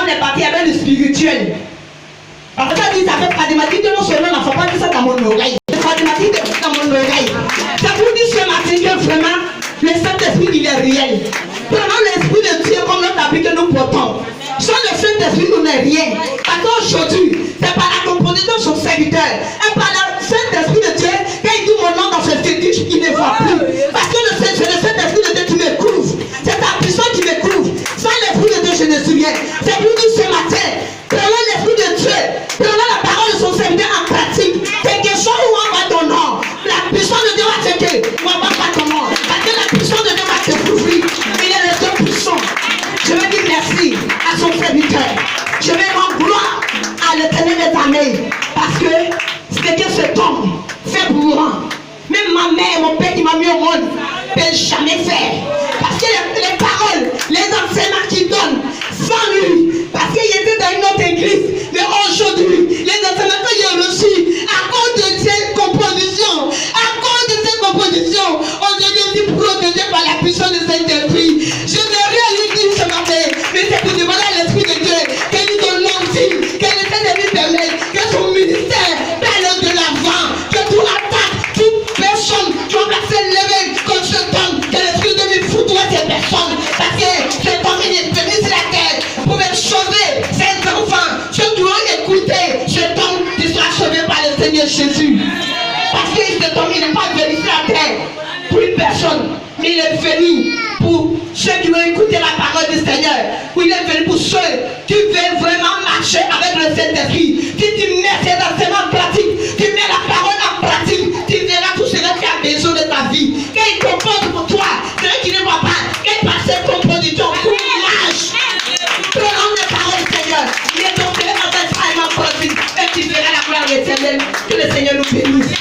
on est parti avec le spirituel. Parce que ça dit, ça fait pragmatique, non seulement, il ne faut pas dire ça dans mon oreille. C'est pragmatique dans mon oreille. Ça vous dit ce matin que vraiment, le Saint-Esprit, il est réel. Vraiment, l'Esprit de Dieu, comme notre habit que nous portons. Sans le Saint-Esprit, nous n'est rien. Parce qu'aujourd'hui, c'est par la composition de son serviteur. Et par le Saint-Esprit de Dieu, quand il dit mon nom dans ce fétiche, il ne voit plus. Parce que c'est le Saint-Esprit de Dieu qui me couvre. C'est ta puissance qui me couvre. Sans l'Esprit de Dieu, je ne suis rien. C'est pour nous ce matin. Prenons l'Esprit de Dieu. Prenons la parole de son serviteur en pratique. Quelque chose où on va ton nom. La puissance de Dieu va te dire, on va pas ton nom. Parce que la puissance de Dieu va te couvrir. Il est le Dieu puissant. Je vais dire merci à son serviteur. Je vais rendre gloire à l'Éternel des armées. Parce que c'est que cet homme fait pour moi. Même ma mère, mon père qui m'a mis au monde, ne peut jamais faire. Parce que les paroles, les enseignements qu'il donne, sans lui, parce qu'il était dans une autre église, mais aujourd'hui, les enseignements qu'il a reçus, à cause de ces compositions, aujourd'hui, je suis protégé par la puissance de Saint-Esprit. Je n'ai rien lui dire ce matin, mais c'est pour demander à l'Esprit de Dieu qu'elle nous donne l'envie, qu'elle essaie de lui permettre que son ministère parle de l'avant, que tout attaque, toute personne qui va s'élever contre ce homme, que l'Esprit de lui fout ces personnes, parce que cet homme est venu sur la terre pour sauver ses enfants, ceux qui ont écouté cet homme qui sera sauvé par le Seigneur Jésus. Parce que cet homme, il n'est pas venu sur la terre pour une personne, mais il est venu pour ceux qui ont écouté la parole du Seigneur. Ou il est venu pour ceux qui veulent vraiment marcher avec le Saint-Esprit. Si tu mets ces enseignements en pratique, tu mets la parole en pratique, tu verras tout ce que tu as besoin de ta vie. Quand il compose pour toi, celui qui ne voit pas, quand il passe cette composition, courage. Prenons les paroles du Seigneur. Il est donc dans un enseignement pratique. Et tu verras la gloire éternelle. Que le Seigneur nous bénisse.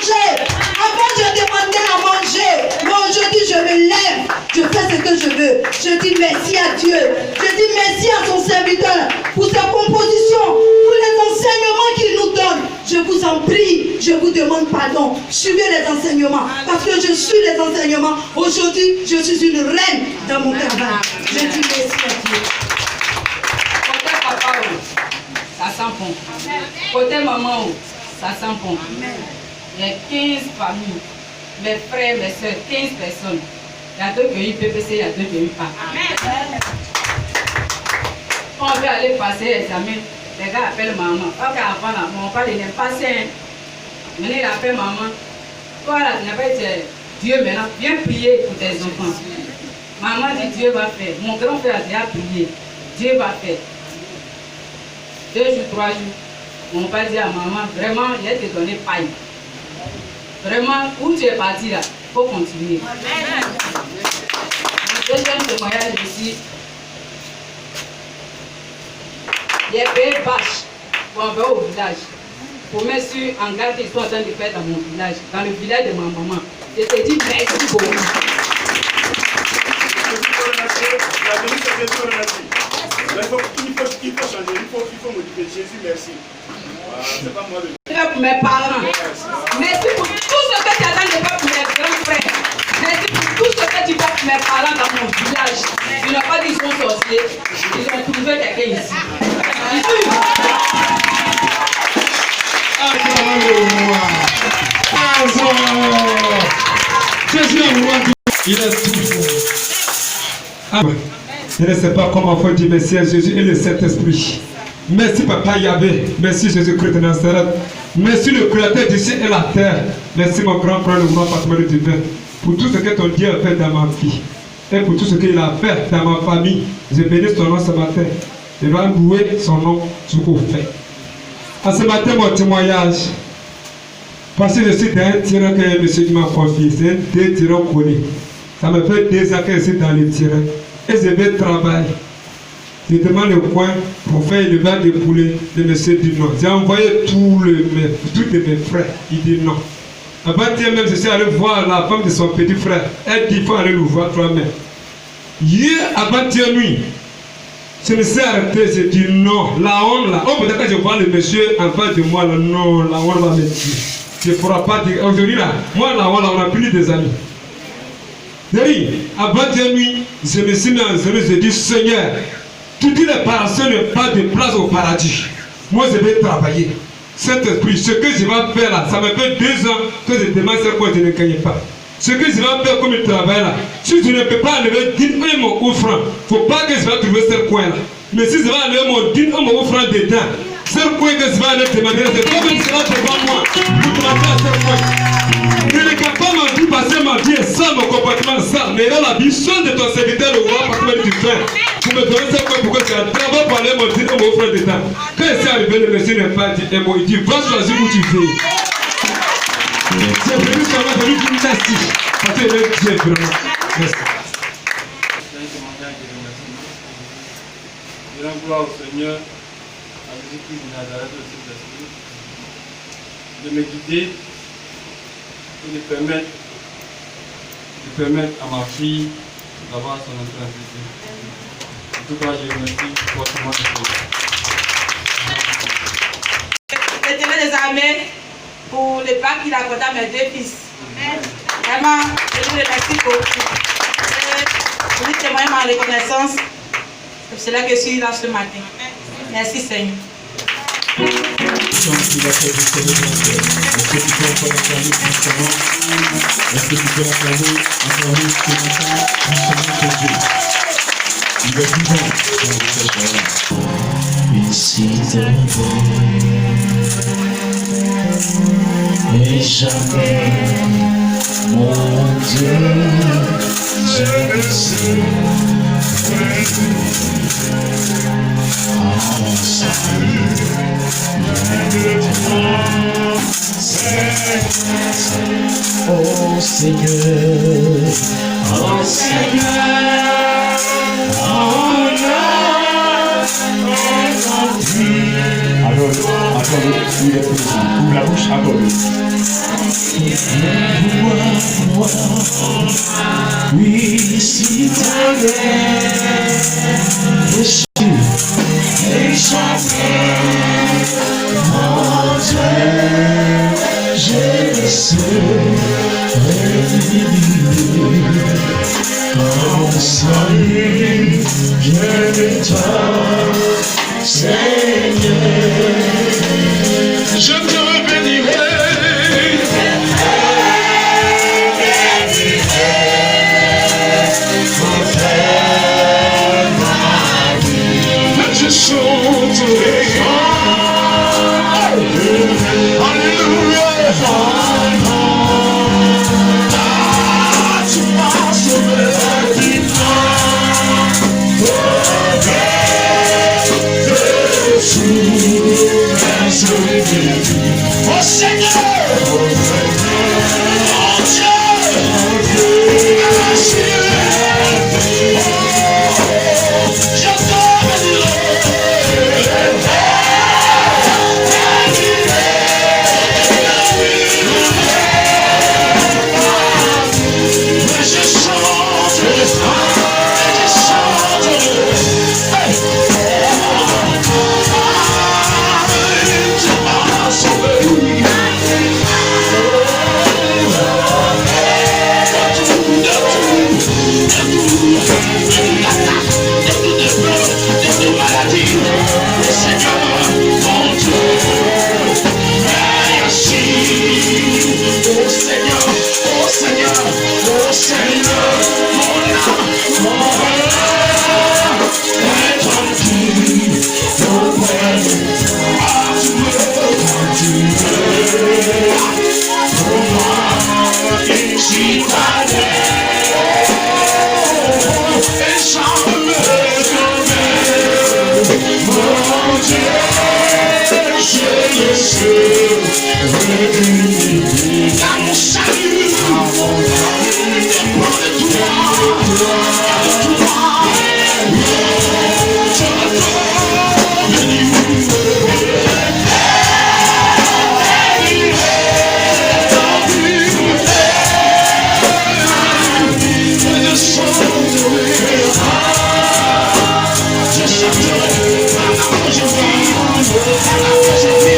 Avant je demandais à manger, mais aujourd'hui je me lève, je fais ce que je veux. Je dis merci à Dieu, je dis merci à son serviteur pour sa composition, pour les enseignements qu'il nous donne. Je vous en prie, je vous demande pardon. Suivez les enseignements, parce que je suis les enseignements. Aujourd'hui, je suis une reine dans mon travail. Je dis merci à Dieu. Côté papa, ça sent bon. Côté maman, ça sent bon. Il y a 15 familles, mes frères, mes soeurs, 15 personnes. Il y a deux qui ont eu PPC, il y a deux qui ont eu pas. Quand on veut aller passer l'examen, les gars appellent maman. Ok, avant là, mon père il n'est pas sain. Maintenant il appelle maman. Toi là, tu n'as pas dit Dieu maintenant, viens prier pour tes enfants. Maman dit Dieu va faire. Mon grand-père a déjà prié. Dieu va faire. 2 jours, 3 jours, mon père dit à maman, vraiment, il a te donné paille. Vraiment, où tu es parti là, il faut continuer. Le deuxième témoignage ici, il est payé vache pour envoyer au village. Pour mettre sur en garde qu'ils sont en train de faire dans mon village, dans le village de ma maman. Je te dis merci beaucoup. Il faut changer, il faut modifier. Jésus, merci. C'est pas moi le. Pour mes parents. Merci pour tout ce que tu as dans le faire pour mes grands frères. Merci pour tout ce que tu fais pour mes parents dans mon village. Ils n'ont pas dit qu'ils sont sorciers. Ils ont trouvé quelqu'un ici. Il est tout bon. Amen. Je ne sais pas comment faut dire merci à Jésus et le Saint-Esprit. Merci Papa Yahvé. Merci Jésus-Christ de Nazareth. Merci le Créateur du ciel et la terre. Merci mon grand frère, le grand patron du divin. Pour tout ce que ton Dieu a fait dans ma vie. Et pour tout ce qu'il a fait dans ma famille. Je bénis son nom ce matin. Je vais louer son nom ce qu'on fait. À ce matin, mon témoignage. Parce que je suis dans un terrain que un monsieur m'a confié. C'est un des terrains connus. Ça me fait 2 ans que je suis dans le terrain. Et je vais travailler. Je demande le coin pour faire élevage de poulets. Le monsieur dit non. J'ai envoyé tous mes frères. Il dit non. Avant-hier même, je suis allé voir la femme de son petit frère. Elle dit qu'il faut aller le voir toi-même. Hier, avant-hier nuit, je me suis arrêté. J'ai dit non. La honte là. Oh, peut-être que je vois le monsieur en face de moi là. Non, la honte va me tuer. Je ne pourrai pas dire. Aujourd'hui là, moi la honte là, on a plus des amis. Avant-hier nuit, je me suis mis en zéro, je dis Seigneur, Tu dis les parations n'ont pas de place au paradis. Moi, je vais travailler. Saint-Esprit, ce que je vais faire là, ça me fait 2 ans que je demande ce que je ne gagne pas. Ce que je vais faire comme travail là, si je ne peux pas enlever 10 mon offrande, il ne faut pas que je vais trouver ce coin là. Mais si je vais enlever mon 10 mon offrande dedans, ce coin que je vais aller demander, c'est pas que je serai devant moi pour demander à ce coin. Je ne peux pas ma vie passer ma vie sans mon comportement sale, mais dans la vie seule de ton serviteur, le roi, parce que tu fais. Vous me donnez ce coin pour que c'est un travail pour aller mon 10 mon offrande dedans. Quand il s'est arrivé, le monsieur n'est pas dit, et moi il dit, va choisir où tu veux. C'est venu seulement de lui dire merci. Parce que Dieu est vraiment. Merci. Je rends gloire au Seigneur, à Jésus-Christ de Nazareth, au Saint-Esprit, de me guider et de permettre à ma fille d'avoir son entrée en Jésus. En tout cas, je remercie fortement de Dieu. L'éternel des armées, pour le bac qu'il a accordé à mes 2 fils. Vraiment, je vous remercie beaucoup. Je vous témoigne ma reconnaissance. C'est cela que je suis là ce matin. Merci Seigneur. Est-ce que tu peux encore acclamer constamment? Est-ce que tu peux acclamer encore ce matin constamment ton Dieu? Il est vivant dans cette journée. Ici et jamais, mon Dieu, je sais. Oh Seigneur, oh Seigneur, oh non, accorde-le, il est présent. Ouvre la bouche, accorde-le. Oui, si t'avais Jésus, et jamais, mon Dieu, je serai libre. Comme salut, je t'aime, Seigneur. Je te bénirai. Je chanterai. Alléluia. Tu m'as sauvé. Oh Seigneur, oh Dieu, merci. Je te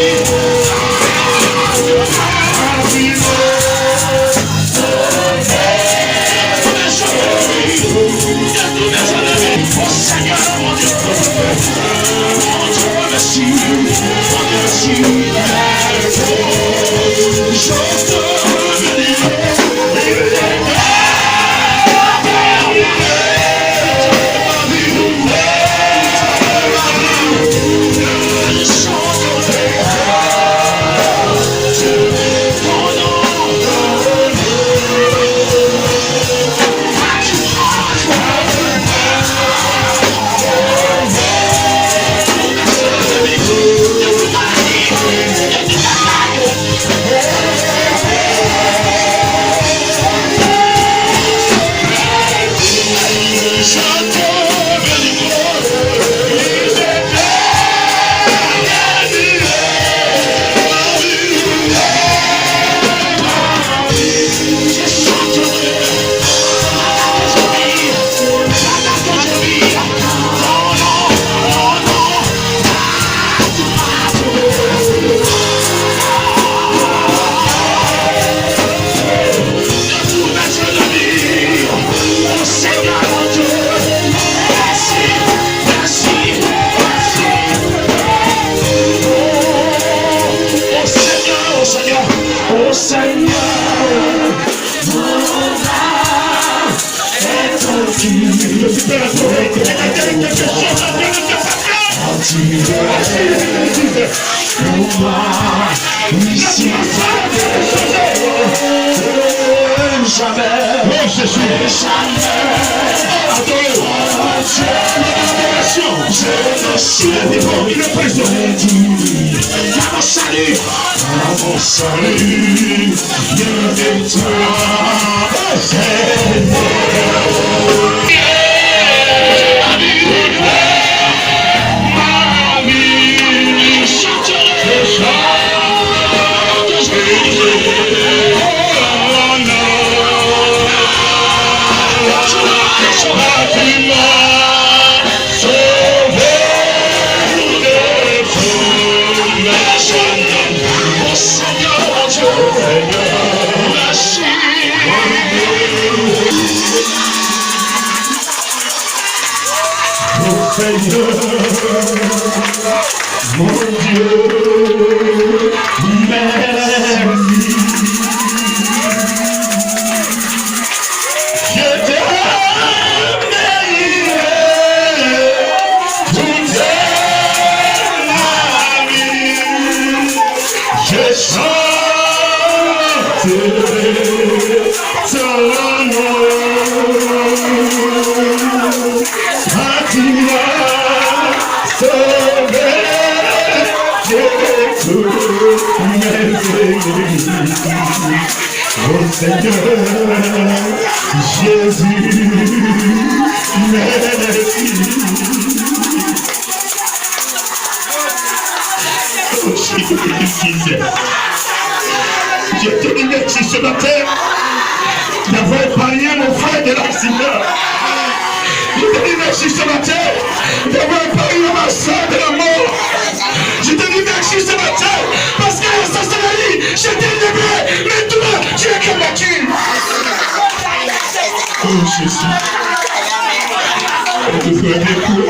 Mon Dieu, merci. Je t'aime, toute ma vie. Je chanterai ton nom. Tu m'as sauvé de toutes mes ennemis. Oh Seigneur Jésus, merci. Oh Jésus, je te dis merci ce matin d'avoir épargné mon frère de l'accident. Je te dis merci ce matin d'avoir épargné ma soeur de la mort. Je te dis merci ce matin parce qu'à la sorcellerie, j'étais libre, mais toi, tu es combattu. Oh Jésus, je te fais des coups.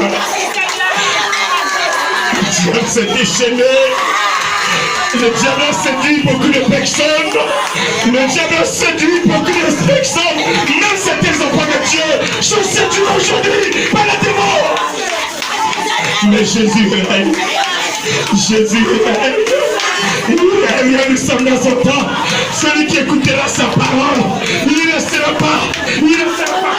Le diable s'est déchaîné. Le diable séduit beaucoup de personnes. Le diable séduit beaucoup de personnes. Même certains enfants de Dieu sont séduits aujourd'hui par les démons. Mais Jésus règne. Jésus règne. Il règne, nous sommes dans son temps. Celui qui écoutera sa parole, il ne sera pas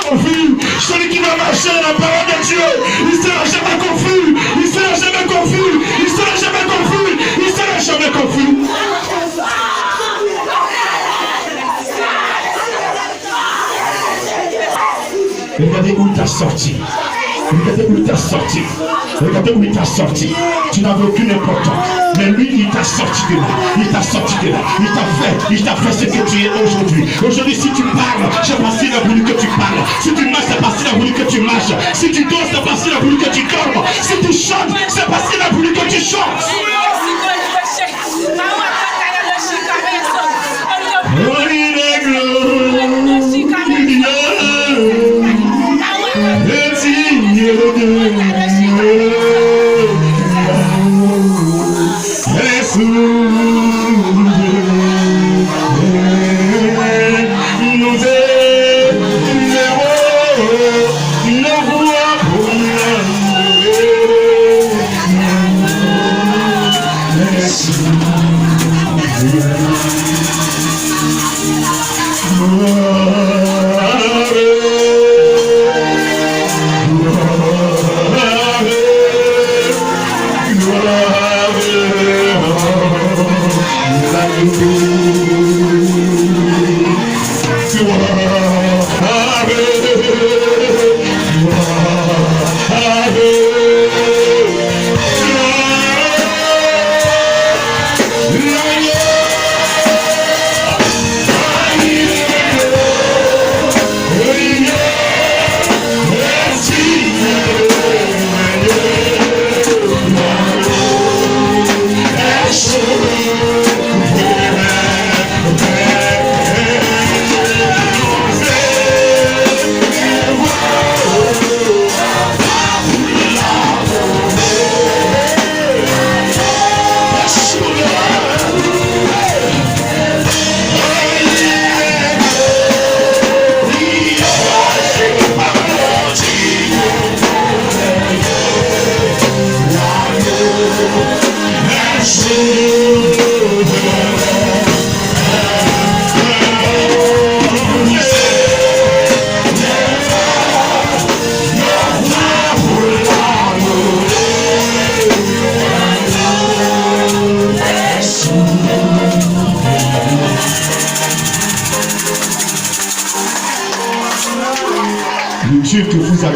confus. Celui qui va marcher dans la parole de Dieu, il ne sera jamais confus. Il ne sera jamais confus. Il ne sera jamais confus. Il ne sera jamais confus. Regardez où il t'a sorti. Regardez où il t'a sorti. Regardez où il t'a sorti. Tu n'avais aucune importance. Mais lui, il t'a sorti de là. Il t'a sorti de là. Il t'a fait ce que tu es aujourd'hui. Aujourd'hui, si tu parles, c'est parce qu'il a voulu que tu parles. Si tu marches, c'est parce qu'il a voulu que tu marches. Si tu dors, c'est parce qu'il a voulu que tu dormes. Si tu chantes, c'est parce qu'il a voulu que tu chantes. Nous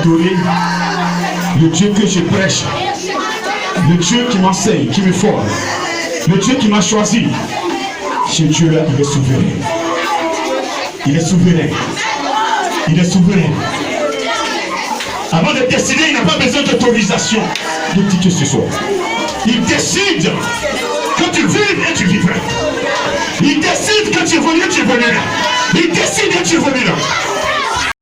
donné, le Dieu que je prêche, le Dieu qui m'enseigne, qui me forme, le Dieu qui m'a choisi, ce Dieu-là, il est souverain. Il est souverain. Il est souverain. Avant de décider, il n'a pas besoin d'autorisation de qui que ce soit. Il décide que tu vives et tu vivras. Il décide que tu évolues et tu évolueras. Il décide et tu évolueras.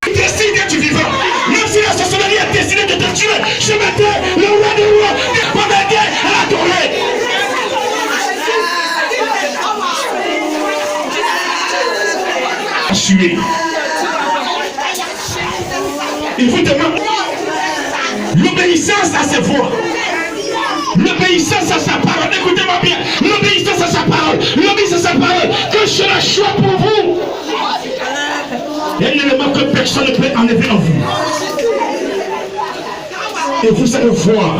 Il décide et tu vivras. Même si la sorcellerie a décidé de te tuer, je mettais le roi des rois pour m'aider à l'adorer. Tuer. Il vous demande l'obéissance à ses voix, l'obéissance à sa parole. Écoutez-moi bien, l'obéissance à sa parole, l'obéissance à sa parole, que je la choix pour vous. Il y a un élément que personne ne peut enlever en vous. Et vous allez voir,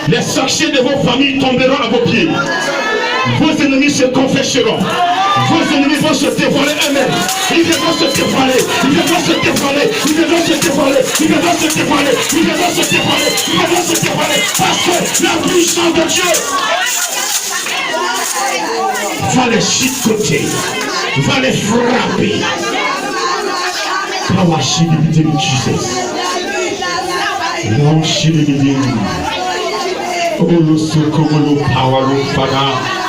les sorciers de vos familles tomberont à vos pieds. Vos ennemis se confesseront. Vos ennemis vont se dévoiler eux-mêmes. Ils vont se dévoiler. Ils vont se dévoiler. Ils vont se dévoiler. Ils vont se dévoiler. Ils vont se dévoiler. Ils vont se dévoiler. Parce que la puissance de Dieu va les chicoter. Va les frapper. Power shilibidi Jesus. Long shilibidi. Olo sokomolo power fada.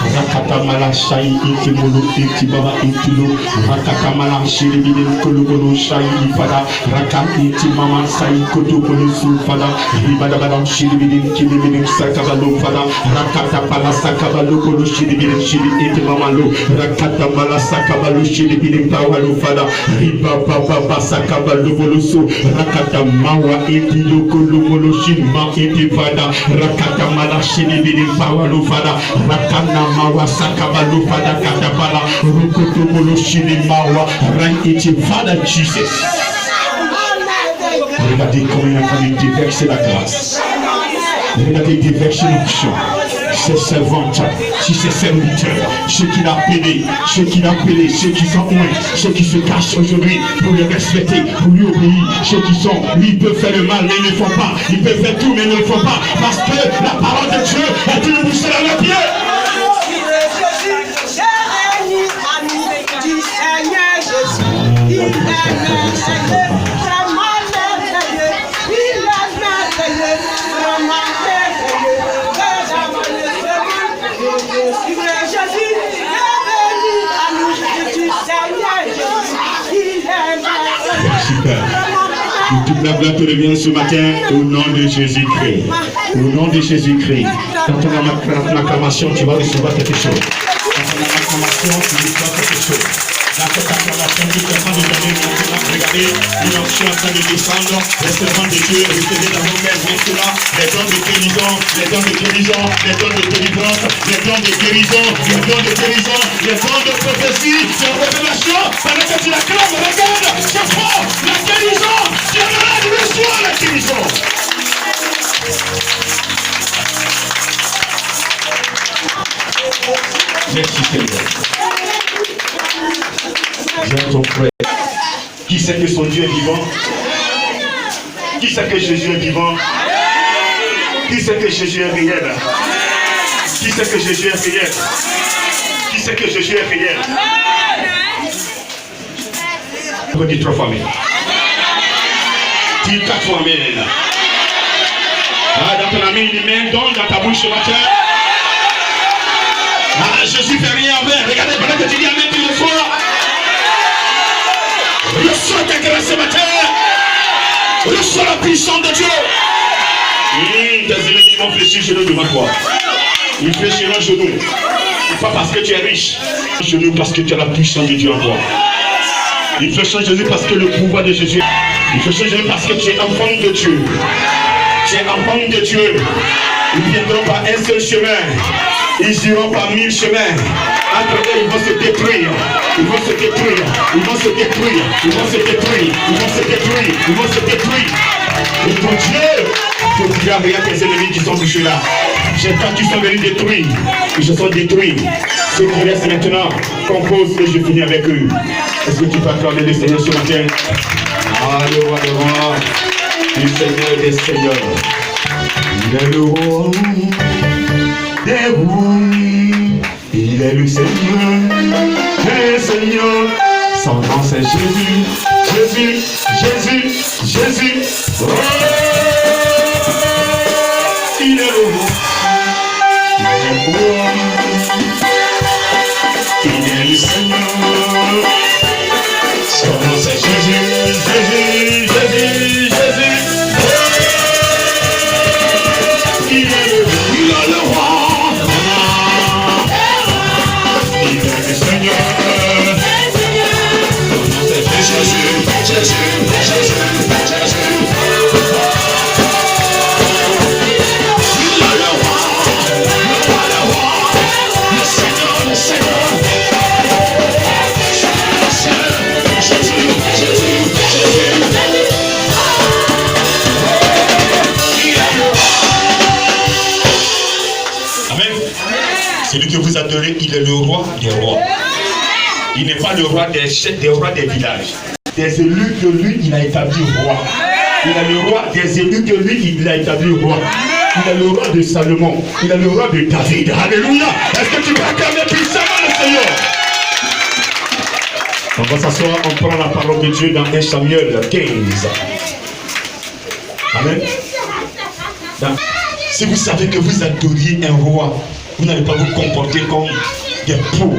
Rakata mala shai iti mulu iti baba iti lu. Rakata mala shilibidi kolubolo shai fada. Rakata iti mama sai koto kolusu fada. Ibada bada shilibidi kilibidi sakabalo fada. Rakata pala sakabalo kolu shilibidi shili iti mama lu. Rakata mala sakabalo shilibidi pawalo fada. Riba baba sakabalo kolusu. Rakata mawa iti lu kolubolo shilma iti fada. Rakata mala shilibidi pawalo fada. Rakana mawa sakabalo fada kadabala. Rukotobolo shili mawa. Ran iti fada Jesus. Regardez comment il a fallu déverser la grâce. Regardez déverser l'onction. Ses servantes, si ses serviteurs, ceux qu'il a appelés, ceux qui sont loin, ceux qui se cachent aujourd'hui pour le respecter, pour lui obéir, ceux qui sont, lui, ils peuvent faire le mal, mais ils ne le font pas. Ils peuvent faire tout, mais ils ne le font pas. Parce que la parole de Dieu est une boussole à leurs pieds. Toute la gloire te revient ce matin au nom de Jésus-Christ. Au nom de Jésus-Christ. Dans ton acclamation, tu vas recevoir quelque chose. Dans ton acclamation, tu recevoir quelque chose. Dans cette acclamation, tu es en train de donner maintenant. Regardez, une onction en train de descendre. Les servants de Dieu, recevez dans vos mains maintenant les dons de guérison, les dons de guérison, les dons de délivrance, les dons de guérison, les dons de guérison, les dons de prophétie, de révélation. Pendant que tu l'acclames, regarde, c'est fort, la guérison, tu es malade, reçois la guérison. Merci Seigneur. Viens ton frère. Qui sait que son Dieu est vivant? Qui sait que Jésus est vivant? Qui sait que Jésus est réel? Qui sait que Jésus est réel? Qui sait que Jésus est réel? Redis 3 fois amen. Dis 4 fois amen. Ah, dans ton ami, il met un don dans ta bouche ce matin. Ah, Jésus fait rien avec. Regardez, pendant que tu dis amen, tu le sois. Reçois ta grâce ce matin. Reçois la puissance de Dieu. Tes ennemis vont fléchir genoux devant toi. Ils fléchiront genoux. Pas parce que tu es riche. Genoux parce que tu as la puissance de Dieu en toi. Ils fléchiront genoux parce que le pouvoir de Jésus. Ils fléchiront genoux parce que tu es enfant de Dieu. Tu es enfant de Dieu. Ils ne viendront par un seul chemin. Ils iront par 1000 chemins. Entre eux, ils vont se détruire. Ils vont se détruire. Ils vont se détruire. Ils vont se détruire. Ils vont se détruire. Ils vont se détruire. Et ton Dieu, tu diras, regarde tes ennemis qui sont touchés là. J'entends qu'ils sont venus détruire. Ils se sont détruits. Ceux qui restent maintenant composent et je finis avec eux. Est-ce que tu peux acclamer le Seigneur ce matin? Ah, le roi des rois, le Seigneur des seigneurs. Il est le roi des rois. Il est le Seigneur des seigneurs. Son nom c'est Jésus. Jésus, Jésus, Jésus. Oh, il est le roi. Il est le roi. Il est le Seigneur. Son nom c'est Jésus, Jésus, Jésus, Jésus. Il est le roi. Il est le Seigneur. Son nom c'est Jésus, Jésus, Jésus, Jésus. Il est le roi, le Seigneur, le Seigneur. Celui que vous adorez, il est le roi des rois. Il n'est pas le roi des chefs, des rois des villages. Des élus que lui, il a établi roi. Il est le roi des élus que lui, il a établi roi. Il est le roi de Salomon. Il est le roi de David. Alléluia. Est-ce que tu peux acclamer puissamment le Seigneur? On va s'asseoir, on prend la parole de Dieu dans 1 Samuel 15. Amen. Si vous savez que vous adoriez un roi, vous n'allez pas vous comporter comme des pauvres.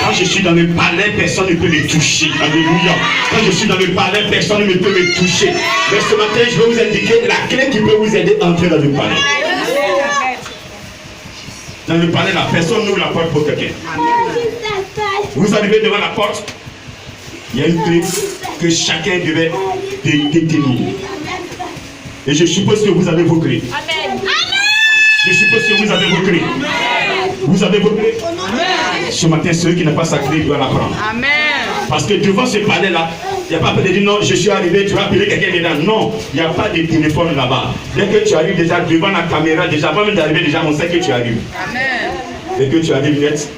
Quand je suis dans le palais, personne ne peut me toucher. Alléluia. Quand je suis dans le palais, personne ne peut me toucher. Mais ce matin, je vais vous indiquer la clé qui peut vous aider à entrer dans le palais. Dans le palais, la personne n'ouvre la porte pour quelqu'un. Vous arrivez devant la porte, il y a une clé que chacun devait détenir. Et je suppose que vous avez vos clés. Je suppose que vous avez vos clés. Vous avez vos clés. Ce matin, celui qui n'a pas sa clé, il doit la prendre. Parce que devant ce palais-là, il n'y a pas de dire non, je suis arrivé, tu vas appeler quelqu'un dedans. Non, il n'y a pas de téléphone là-bas. Dès que tu arrives déjà devant la caméra, déjà avant même d'arriver, déjà on sait que tu arrives. Dès que tu arrives net,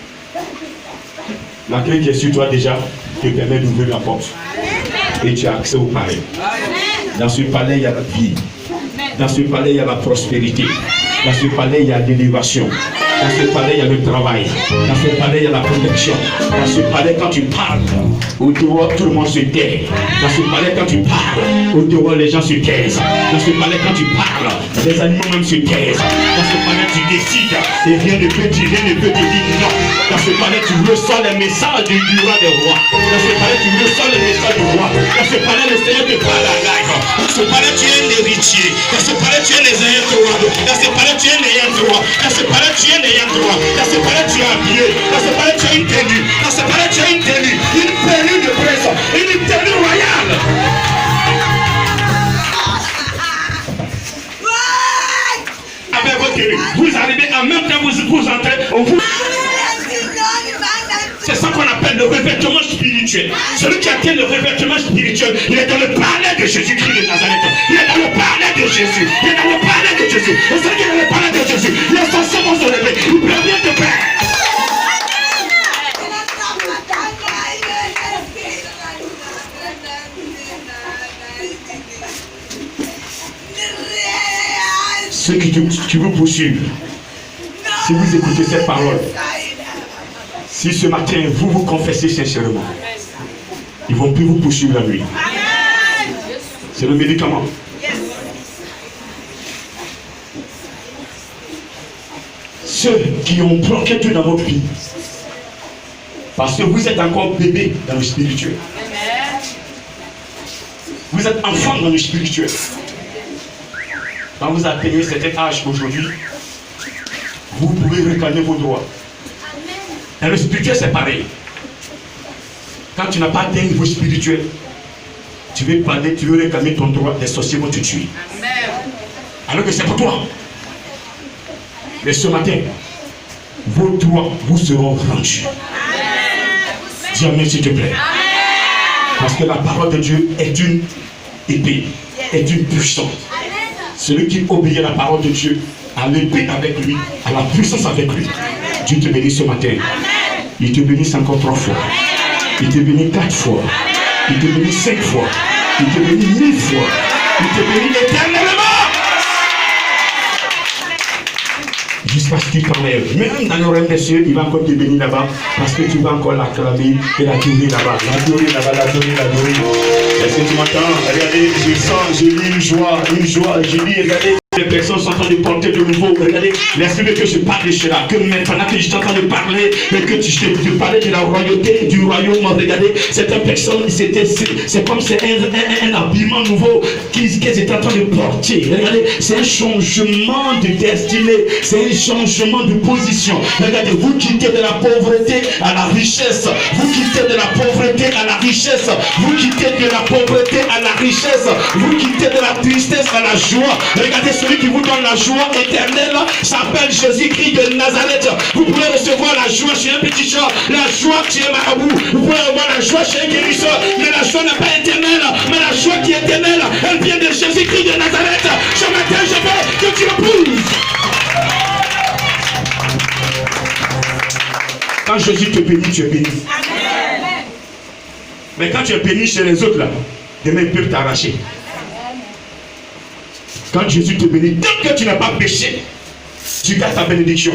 la clé qui est sur toi déjà te permet d'ouvrir la porte. Et tu as accès au palais. Dans ce palais, il y a la vie. Dans ce palais, il y a la prospérité. Dans ce palais, il y a l'élévation. Dans ce palais, il y a le travail. Dans ce palais, il y a la protection. Dans ce palais, quand tu parles, au dehors, tout le monde se tait. Dans ce palais, quand tu parles, au dehors, les gens se taisent. Dans ce palais, quand tu parles, les animaux même se taisent. Dans ce palais, tu décides et rien ne peut te dire non. Dans ce palais, tu reçois les messages du roi des rois. Dans ce palais, tu reçois les messages du roi. Dans ce palais, le Seigneur te parle à live. Dans ce palais, tu es un héritier. Dans ce palais, tu es les ayants droit. Dans ce palais, tu es l'ayant droit. Dans ce palais, tu es l'ayant droit. Dans ce palais, tu es habillé. Dans ce palais, tu as une tenue. Dans ce palais, tu as une tenue. Une tenue de presse. Une tenue royale. Avec votre tenue. Vous arrivez en même temps, vous entrez. C'est ça qu'on appelle le revêtement spirituel. Celui qui atteint le revêtement spirituel, il est dans le palais de Jésus-Christ de Nazareth. Il est dans le palais de Jésus. Il est dans le palais de Jésus. Et celui qui est dans le palais de Jésus, les sorciers vont se lever. Il peut rien te faire. Ceux qui vous poursuivent, si vous écoutez cette parole, si ce matin vous confessez sincèrement, ils ne vont plus vous poursuivre la nuit. C'est le médicament. Ceux qui ont bloqué tout dans votre vie, parce que vous êtes encore bébé dans le spirituel. Vous êtes enfant dans le spirituel. Quand vous atteignez cet âge aujourd'hui, vous pouvez réclamer vos droits. Dans le spirituel, c'est pareil. Quand tu n'as pas atteint un niveau spirituel, tu veux parler, tu veux réclamer ton droit, les sorciers vont te tuer. Alors que c'est pour toi. Mais ce matin, vos droits vous seront rendus. Dis amen s'il te plaît. Parce que la parole de Dieu est une épée, est une puissance. Celui qui obéit à la parole de Dieu, à l'épée avec lui, à la puissance avec lui. Dieu te bénit ce matin. Il te bénit encore 3 fois. Il te bénit 4 fois. Il te bénit 5 fois. Il te bénit 1000 fois. Il te bénit éternellement. Jusqu'à ce qu'il t'enlève. Même dans le royaume des cieux, il va encore te bénir là-bas. Parce que tu vas encore l'acclamer et l'adorer là-bas. L'adorer là-bas, l'adorer. Est-ce que tu m'entends? Regardez, je sens, je lis une joie. Je lis, regardez. Les personnes sont en train de porter de nouveau. Regardez, l'esprit que je parle là, que maintenant que je suis en train de parler, mais que tu parlais de la royauté, du royaume, regardez, certaines personnes, c'est comme c'est un habillement nouveau qu'ils étaient en train de porter. Regardez, c'est un changement de destinée, c'est un changement de position. Regardez, vous quittez de la pauvreté à la richesse, vous quittez de la pauvreté à la richesse, vous quittez de la pauvreté à la richesse, vous quittez de la tristesse à la joie. Regardez, celui qui vous donne la joie éternelle s'appelle Jésus-Christ de Nazareth. Vous pouvez recevoir la joie chez un petit chat, la joie chez un marabout, vous pouvez avoir la joie chez un guérisseur, mais la joie n'est pas éternelle, mais la joie qui est éternelle, elle vient de Jésus-Christ de Nazareth. Ce matin, je veux que tu épouses. Quand Jésus te bénit, tu es béni. Amen. Mais quand tu es béni chez les autres, là, demain ils peuvent t'arracher. Quand Jésus te bénit, tant que tu n'as pas péché, tu gardes ta bénédiction.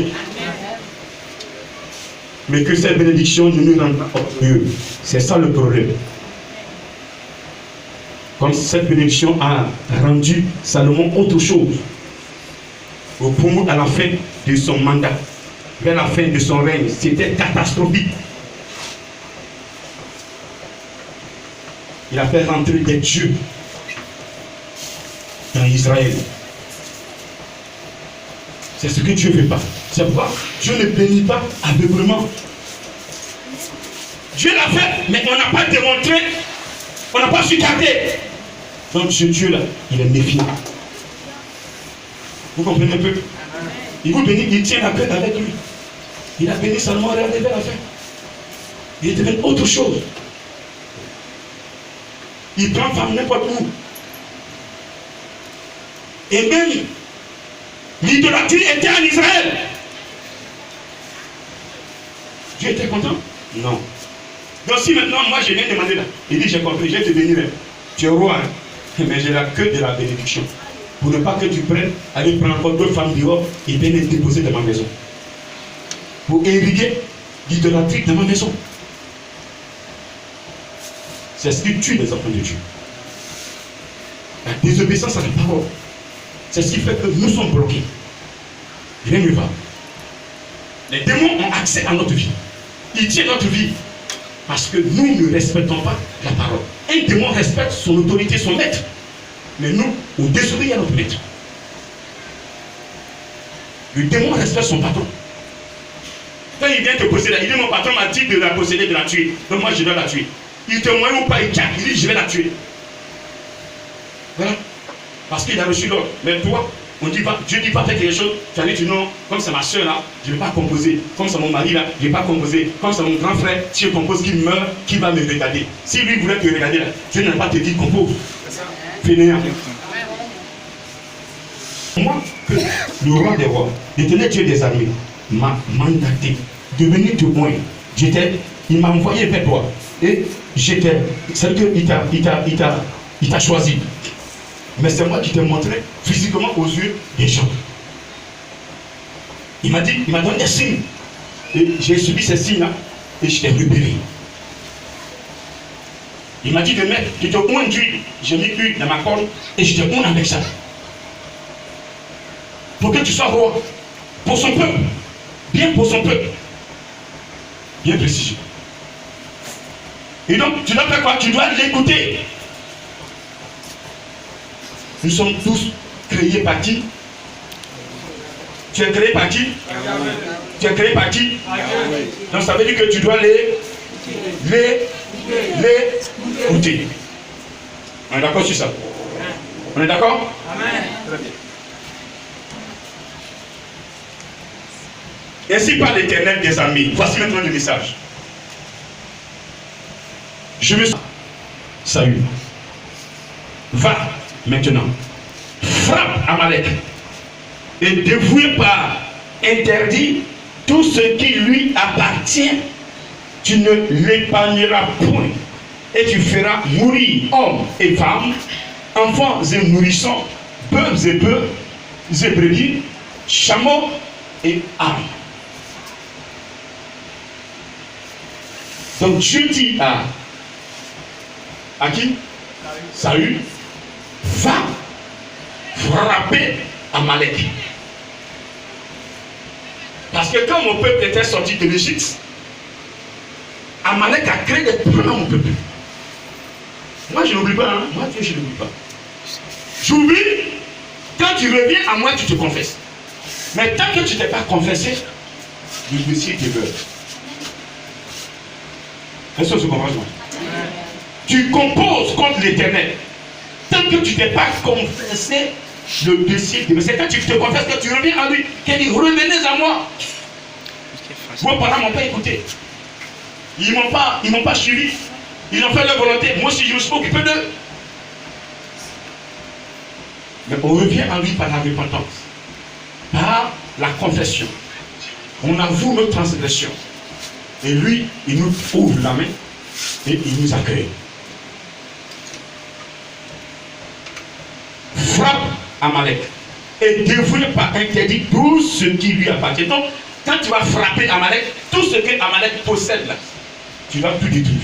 Mais que cette bénédiction ne nous rende pas orgueilleux. C'est ça le problème. Comme cette bénédiction a rendu Salomon autre chose. Au point, à la fin de son mandat, vers la fin de son règne, c'était catastrophique. Il a fait rentrer des dieux dans Israël. C'est ce que Dieu ne veut pas. C'est pourquoi Dieu ne bénit pas aveuglément. Dieu l'a fait, mais on n'a pas démontré, on n'a pas su garder. Donc ce Dieu-là, il est méfiant. Vous comprenez un peu? Il vous bénit, il tient la paix avec lui. Il a béni seulement, regardez vers la fin. Il est devenu autre chose. Il prend femme n'importe où. Et même l'idolâtrie était en Israël. Dieu était content? Non. Donc si maintenant moi je viens demander là, il dit j'ai compris, je vais te bénir. Tu es roi, hein? Mais j'ai la queue de la bénédiction. Pour ne pas que tu prennes, aller prendre encore deux femmes dehors et bien les déposer dans ma maison. Pour ériguer l'idolâtrie dans ma maison. C'est ce qui tue les enfants de Dieu. La désobéissance à la parole. C'est ce qui fait que nous sommes bloqués. Rien ne va. Les démons ont accès à notre vie. Ils tiennent notre vie. Parce que nous ne respectons pas la parole. Un démon respecte son autorité, son maître. Mais nous, on désobéit à notre maître. Le démon respecte son patron. Quand il vient te posséder, il dit mon patron m'a dit de la posséder, de la tuer. Donc moi je dois la tuer. Il te moyen ou pas, il dit je vais la tuer. Voilà. Parce qu'il a reçu l'ordre. Mais toi, on dit pas, Dieu dit pas faire quelque chose. Tu as dit non, comme c'est ma soeur là, je ne vais pas composer. Comme c'est mon mari là, je ne vais pas composer. Comme c'est mon grand frère, si je compose qu'il meurt, qui va me regarder? Si lui voulait te regarder là, Dieu n'a pas te dit compose. Fainéant. Moi, que le roi des rois, l'éternel Dieu des armées, m'a mandaté de venir te voir. Il m'a envoyé vers toi. Et j'étais, c'est qu'il t'a choisi. Mais c'est moi qui t'ai montré physiquement aux yeux des gens. Il m'a donné des signes. Et j'ai subi ces signes-là et je t'ai repéré. Il m'a dit de mettre, de te oindre d'huile. J'ai mis l'huile dans ma corde et je te oindre avec ça. Pour que tu sois roi. Pour son peuple. Bien pour son peuple. Bien précis. Et donc, tu dois faire quoi? Tu dois l'écouter. Nous sommes tous créés par qui? Tu es créé par qui? Tu es créé par qui? Donc ça veut dire que tu dois les écouter. On est d'accord sur ça? On est d'accord? Amen. Ainsi par l'Éternel des armées. Voici maintenant le message. Je me salue. Va maintenant. Frappe Amalek. Et dévoué par interdit tout ce qui lui appartient. Tu ne l'épargneras point. et tu feras mourir hommes et femmes, enfants et nourrissons, bœufs et brebis, chameaux et ânes. Donc Dieu dit à qui? Saül, va frapper Amalek. Parce que quand mon peuple était sorti de l'Égypte, Amalek a créé des problèmes à mon peuple. Moi je n'oublie pas, hein? Moi Dieu je n'oublie pas. J'oublie quand tu reviens à moi, tu te confesses. Mais tant que tu ne t'es pas confessé, le dossier demeure. Est-ce que tu comprends? Tu composes contre l'Éternel. Tant que tu ne t'es pas confessé, le dossier demeure. C'est quand tu te confesses que tu reviens à lui, qu'il dit revenez à moi. Vos parents ne m'ont pas écouté. Ils ne m'ont pas suivi. Ils ont fait leur volonté. Moi aussi, je me suis occupé d'eux. Mais on revient à lui par la repentance, par la confession. On avoue notre transgression. Et lui, il nous ouvre la main et il nous accueille. Frappe Amalek et dévoué par interdit tout ce qui lui appartient. Donc, quand tu vas frapper Amalek, tout ce que Amalek possède là, tu vas tout détruire.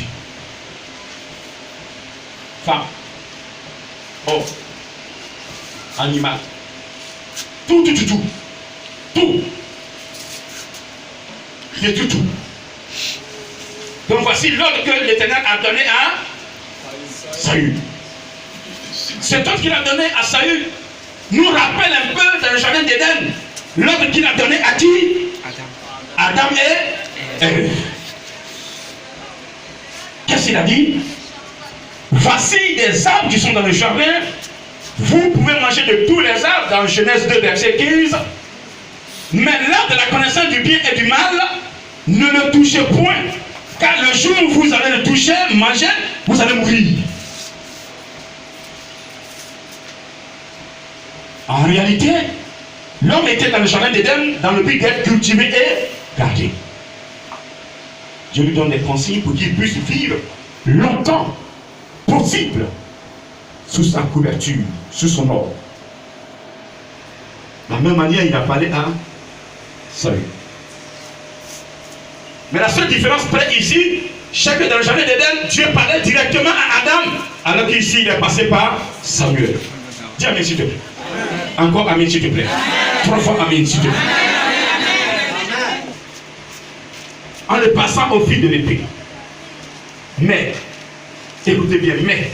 Femme, homme, animal, tout. Détruis tout. Donc voici l'ordre que l'Éternel a donné à Saül. Cet ordre qu'il a donné à Saül nous rappelle un peu dans le jardin d'Éden l'ordre qu'il a donné à qui? Adam et Ève. Qu'est-ce qu'il a dit? Voici des arbres qui sont dans le jardin. Vous pouvez manger de tous les arbres dans Genèse 2, verset 15. Mais l'arbre de la connaissance du bien et du mal, ne le touchez point. Car le jour où vous allez le toucher, manger, vous allez mourir. En réalité, l'homme était dans le jardin d'Éden, dans le but d'être cultivé et gardé. Je lui donne des consignes pour qu'il puisse vivre longtemps, possible, sous sa couverture, sous son ordre. De la même manière, il a parlé à Saül. Mais la seule différence près ici, chaque dans le jardin d'Éden, Dieu parlait directement à Adam, alors qu'ici, il est passé par Samuel. Dis amen s'il te plaît. Encore amen s'il te plaît. 3 fois amen s'il te plaît. En le passant au fil de l'épée. Mais, écoutez bien, mais,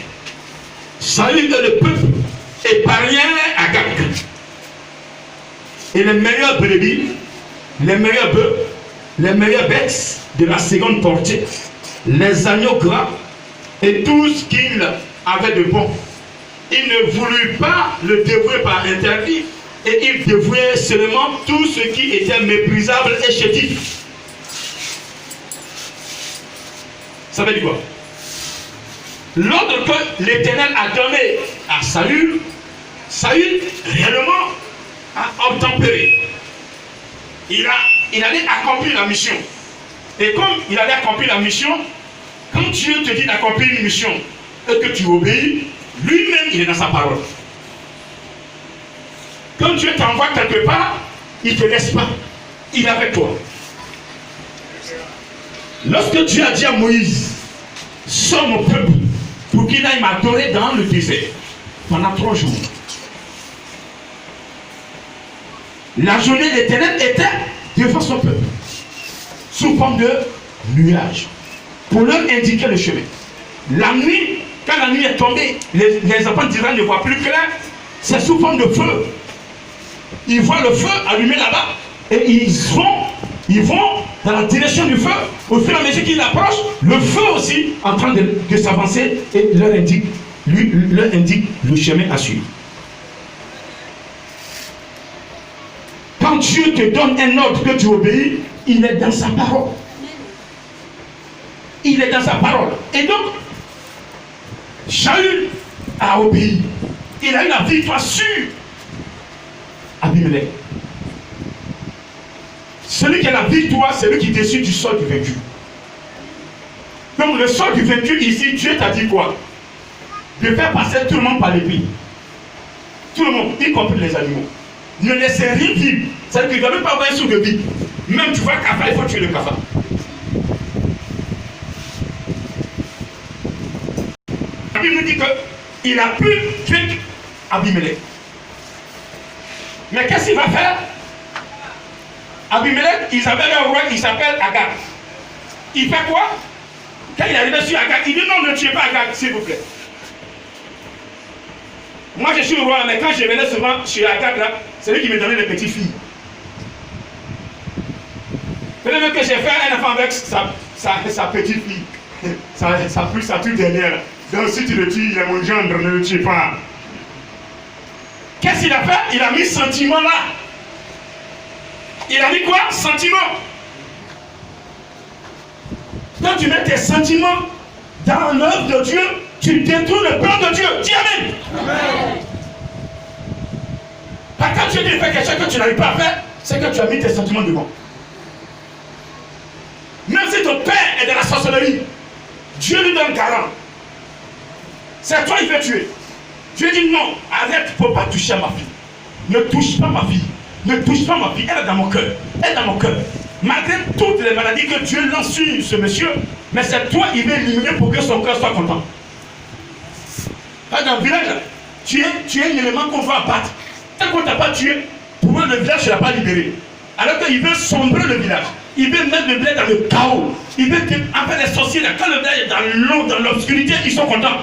Saül et le peuple épargnait Agag. Et les meilleurs brebis, les meilleurs bœufs, les meilleures bêtes de la seconde portée, les agneaux gras et tout ce qu'il avait de bon. Il ne voulut pas le dévouer par interdit et il dévouait seulement tout ce qui était méprisable et chétif. Ça veut dire quoi? L'ordre que l'Éternel a donné à Saül, Saül réellement a obtempéré. Il allait accomplir la mission. Et comme il allait accomplir la mission, quand Dieu te dit d'accomplir une mission et que tu obéis, lui-même il est dans sa parole. Quand Dieu t'envoie quelque part, il ne te laisse pas. Il est avec toi. Lorsque Dieu a dit à Moïse, sors mon peuple pour qu'il aille m'adorer dans le désert pendant 3 jours. La journée de l'Éternel était devant son peuple, sous forme de nuage, pour leur indiquer le chemin. La nuit, quand la nuit est tombée, les enfants d'Israël ne voient plus clair, c'est sous forme de feu. Ils voient le feu allumé là-bas et ils vont dans la direction du feu. Au fur et à mesure qu'ils approchent, le feu aussi en train de s'avancer et leur indique le chemin à suivre. Quand Dieu te donne un ordre que tu obéis, il est dans sa parole. Il est dans sa parole. Et donc, Saül a obéi. Il a eu la victoire sur Abimelech. Celui qui a la victoire, c'est lui qui décide du sort du vaincu. Que Donc le soir du 28 ici, Dieu t'a dit quoi? De faire passer tout le monde par l'épée. Tout le monde, y compris les animaux. Ne laissez rien vivre. C'est-à-dire qu'il ne doit même pas avoir un sou de vie. Même tu vois cafard, il faut tuer le cafard. La Bible nous dit qu'il a pu tuer Abimelech. Mais qu'est-ce qu'il va faire? Abimelech, ils avaient un roi qui s'appelle Agag. Il fait quoi? Quand il est arrivé sur Agag, il dit non, ne tuez pas Agag, s'il vous plaît. Moi je suis le roi, mais quand je venais souvent chez Agag, là, c'est lui qui me donnait les petites filles. Peut-être que j'ai fait un enfant avec sa petite fille. sa toute dernière. Donc si tu le tues, il est mon gendre, ne le tue pas. Qu'est-ce qu'il a fait? Il a mis sentiment là. Il a mis quoi? Sentiment. Quand tu mets tes sentiments dans l'œuvre de Dieu, tu détruis le plan de Dieu. Dis Amen. Amen. Quand Dieu dit de faire quelque chose que tu n'arrives pas à faire, c'est que tu as mis tes sentiments devant. Même si ton père est de la sorcellerie, Dieu lui donne garant. C'est toi qui veut tuer. Dieu dit non, arrête, il ne faut pas toucher à ma fille. Ne touche pas ma fille. Ne touche pas ma fille. Elle est dans mon cœur. Elle est dans mon cœur. Malgré toutes les maladies que Dieu lance sur ce monsieur, mais c'est toi qui veut éliminer pour que son cœur soit content. Dans le village, tu es un élément qu'on va abattre. Tant qu'on ne t'a pas tué, pour eux, le village ne l'a pas libéré. Alors qu'il veut sombrer le village. Il veut mettre le village dans le chaos. Il veut que, en fait, les sorciers, quand le village est dans l'eau, dans l'obscurité, ils sont contents.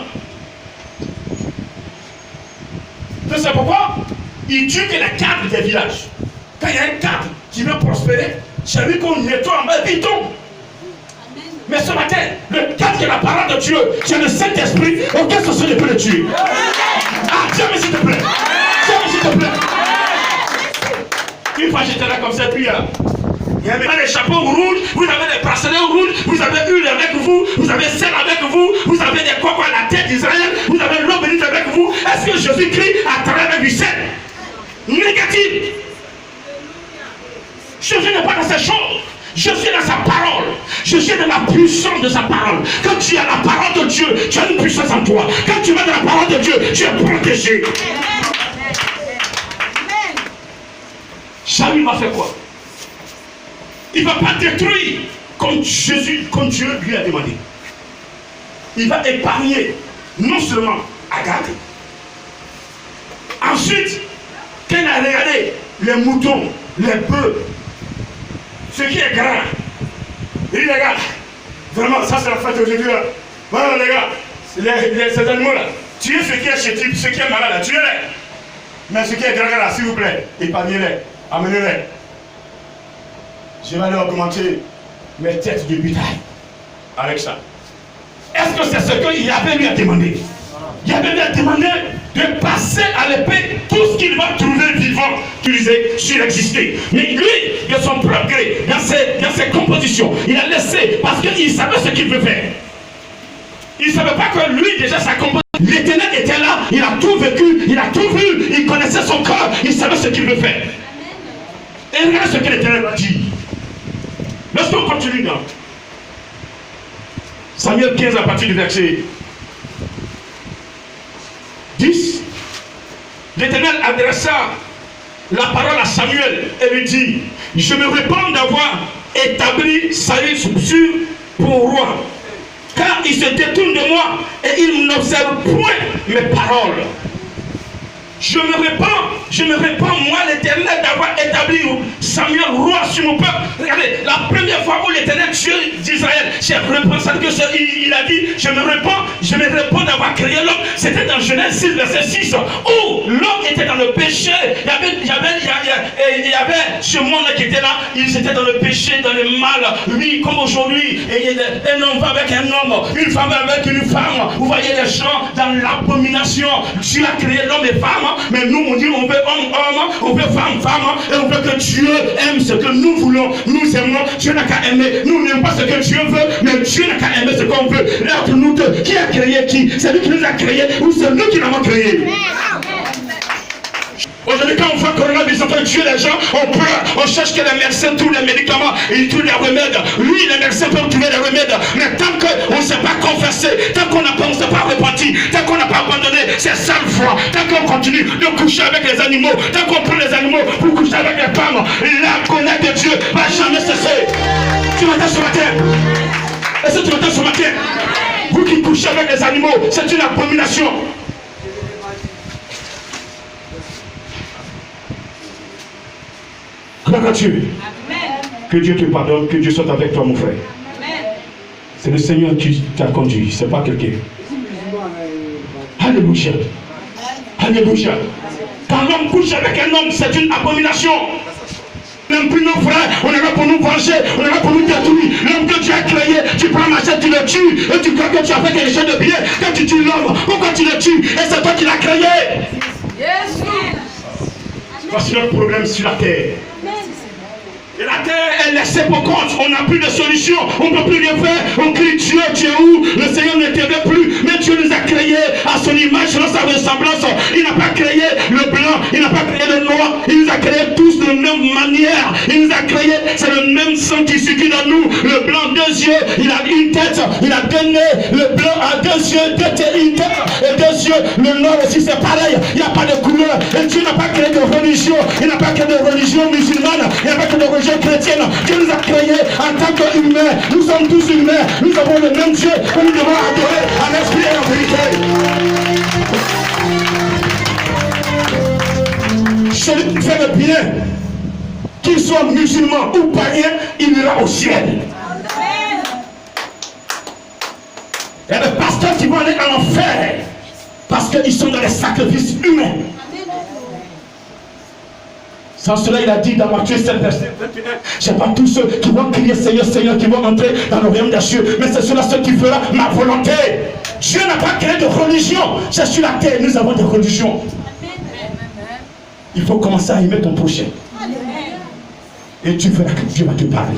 C'est pourquoi il tue que les cadres des villages. Quand il y a un cadre qui veut prospérer, c'est lui qu'on nettoie en bas et il tombe. Mais ce matin, le cadre qui est la parole de Dieu, c'est le Saint-Esprit, aucun sorcier ne peut le tuer. Ah, tiens, mais s'il te plaît. Tiens, mais s'il te plaît. Une fois j'étais là comme ça, puis il y avait les chapeaux rouges, vous avez des bracelets rouges, vous avez huile avec vous, vous avez sel avec vous, vous avez des cocos à la tête d'Israël, vous avez l'eau bénite avec vous. Est-ce que Jésus crie à travers du sel? Négatif. Jésus n'est pas dans ces choses. Je suis dans sa parole. Je suis dans la puissance de sa parole. Quand tu as la parole de Dieu, tu as une puissance en toi. Quand tu vas dans la parole de Dieu, tu es protégé. Saül va faire quoi? Il ne va pas détruire comme Jésus, comme Dieu lui a demandé. Il va épargner non seulement Agag. Ensuite, quand il a regardé les moutons, les bœufs, ce qui est grand, il dit les gars, vraiment ça c'est la fête aujourd'hui. Voilà les gars, ces animaux-là, tuez ce qui est chétif, ce qui est malade, là, tuez-les. Mais ce qui est grand là, s'il vous plaît, épargnez-les, amenez-les. Je vais aller augmenter mes têtes de bétail avec ça. Est-ce que c'est ce qu'il avait lui à demander? Il avait lui à demander de passer à l'épée tout ce qu'il va trouver vivant, qu'il disait surexister. Mais lui, de son propre gré, dans ses compositions, il a laissé parce qu'il savait ce qu'il veut faire. Il ne savait pas que lui, déjà, sa composition, l'Éternel était là, il a tout vécu, il a tout vu, il connaissait son corps, il savait ce qu'il veut faire. Et regardez ce que l'Éternel a dit. Lorsqu'on continue dans Samuel 15 à partir du verset 10, l'Éternel adressa la parole à Samuel et lui dit: je me répands d'avoir établi Saül pour roi, car il se détourne de moi et il n'observe point mes paroles. Je me répands, moi l'Éternel, d'avoir établi Samuel roi sur mon peuple. Regardez, la première fois où l'Éternel, Dieu d'Israël, s'est représenté, il a dit: je me répands d'avoir créé l'homme. C'était dans Genèse 6, verset 6, où l'homme était dans le péché. Il y avait ce monde qui était là, ils étaient dans le péché, dans le mal. Oui, comme aujourd'hui, un homme va avec un homme, une femme va avec une femme. Vous voyez les gens dans l'abomination. Dieu a créé l'homme et femme. Mais nous, on dit on veut homme, on veut femme, et on veut que Dieu aime ce que nous voulons. Nous aimons, Dieu n'a qu'à aimer. Nous n'aimons pas ce que Dieu veut, mais Dieu n'a qu'à aimer ce qu'on veut. Là, entre nous deux, qui a créé qui? C'est lui qui nous a créés ou c'est nous qui l'avons créé? Aujourd'hui, quand on voit coronavirus, ils ont fait tuer les gens, on pleure, on cherche que les médecins trouvent les médicaments, ils trouvent les remèdes. Oui, les médecins peuvent trouver les remèdes, mais tant qu'on ne s'est pas confessé, tant qu'on ne s'est pas repenti, tant qu'on n'a pas abandonné ces sales foi, tant qu'on continue de coucher avec les animaux, tant qu'on prend les animaux pour coucher avec les femmes, la connaître de Dieu va jamais cesser. Tu m'entends ce matin? Est-ce que tu m'entends ce matin? Vous qui couchez avec les animaux, c'est une abomination. Gloire à Dieu. Que Dieu te pardonne, que Dieu soit avec toi, mon frère. C'est le Seigneur qui t'a conduit, c'est pas quelqu'un. Alléluia. Alléluia. Quand l'homme couche avec un homme, c'est une abomination. N'aime plus nos frères, on est là pour nous venger, on est là pour nous détruire. L'homme que tu as créé, tu prends ma chaîne, tu le tues, et tu crois que tu as fait quelque chose de bien. Quand tu tues l'homme, pourquoi tu le tues? Et c'est toi qui l'as créé. Voici notre problème sur la terre. Et la terre est laissée pour compte, on n'a plus de solution, on ne peut plus rien faire, on crie Dieu, tu es où? Le Seigneur ne t'aimait plus, mais Dieu nous a créés à son image, selon sa ressemblance. Il n'a pas créé le blanc, il n'a pas créé le noir, il nous a créés tous de la même manière, il nous a créés, c'est le même sang qui circule dans nous. Le blanc, 2 yeux, il a une tête, il a 2 nez, le blanc a 2 yeux, 2 têtes, une tête et 2 yeux, le noir aussi c'est pareil, il n'y a pas de couleur, et Dieu n'a pas créé de religion, il n'a pas créé de religion musulmane, il n'a pas créé de religion chrétienne. Dieu nous a créés en tant qu'humains. Nous sommes tous humains. Nous avons le même Dieu que nous devons adorer en esprit et en vérité. Celui qui fait le bien, qu'il soit musulman ou païen, il ira au ciel. Il y a des pasteurs qui vont aller en enfer parce qu'ils sont dans les sacrifices humains. Sans cela, il a dit dans Matthieu 7, verset 21, ce n'est pas tous ceux qui vont crier Seigneur, Seigneur, qui vont entrer dans le royaume des cieux, mais c'est ceux-là ceux qui feront ma volonté. Dieu n'a pas créé de religion. C'est sur la terre, nous avons des religions. Il faut commencer à aimer ton prochain. Et tu verras que Dieu va te parler.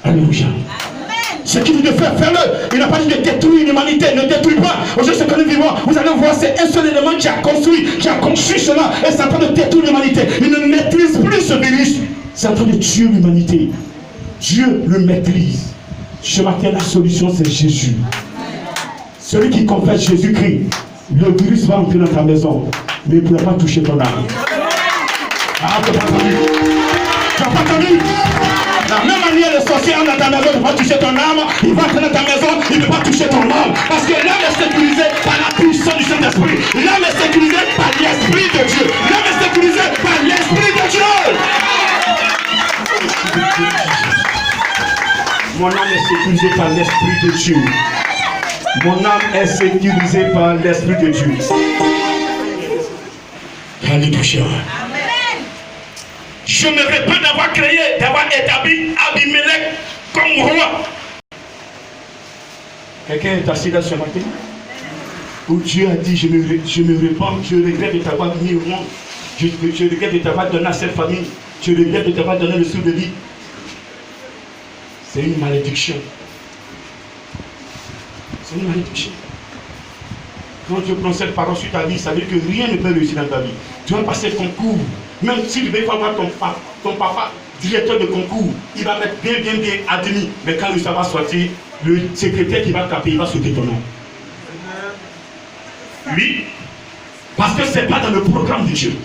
Alléluia. Ce qu'il dit de faire, fais-le. Il n'a pas dit de détruire l'humanité. Ne détruis pas. Aujourd'hui, ce que nous vivons, vous allez voir, c'est un seul élément qui a conçu cela. Et c'est en train de détruire l'humanité. Il ne maîtrise plus ce virus. C'est en train de tuer l'humanité. Dieu le maîtrise. Ce matin, la solution, c'est Jésus. Celui qui confesse Jésus-Christ, le virus va entrer dans ta maison, mais il ne pourra pas toucher ton âme. Ah, tu n'as pas entendu? Tu n'as pas entendu? De la même manière, le sorcier entre dans ta maison, il ne va pas toucher ton âme, il va entrer dans ta maison, il ne peut pas toucher ton âme. Parce que l'âme est sécurisée par la puissance du Saint-Esprit. L'âme est sécurisée par l'Esprit de Dieu. L'âme est sécurisée par l'Esprit de Dieu. Mon âme est sécurisée par l'Esprit de Dieu. Mon âme est sécurisée par l'Esprit de Dieu. Alléluia. Je me répands d'avoir créé, d'avoir établi Abimelech comme roi. Quelqu'un est assis là ce matin où Dieu a dit, je me répands, je regrette de t'avoir mis au monde. Je regrette de t'avoir donné à cette famille. Je regrette de t'avoir donné le sou de vie. C'est une malédiction. C'est une malédiction. Quand Dieu prend cette parole sur ta vie, ça veut dire que rien ne peut réussir dans ta vie. Tu vas passer le concours. Même si tu veux avoir ton papa, directeur de concours, il va mettre bien admis. Mais quand ça va sortir, le secrétaire qui va taper, il va sauter ton nom. Oui. Parce que ce n'est pas dans le programme de Dieu.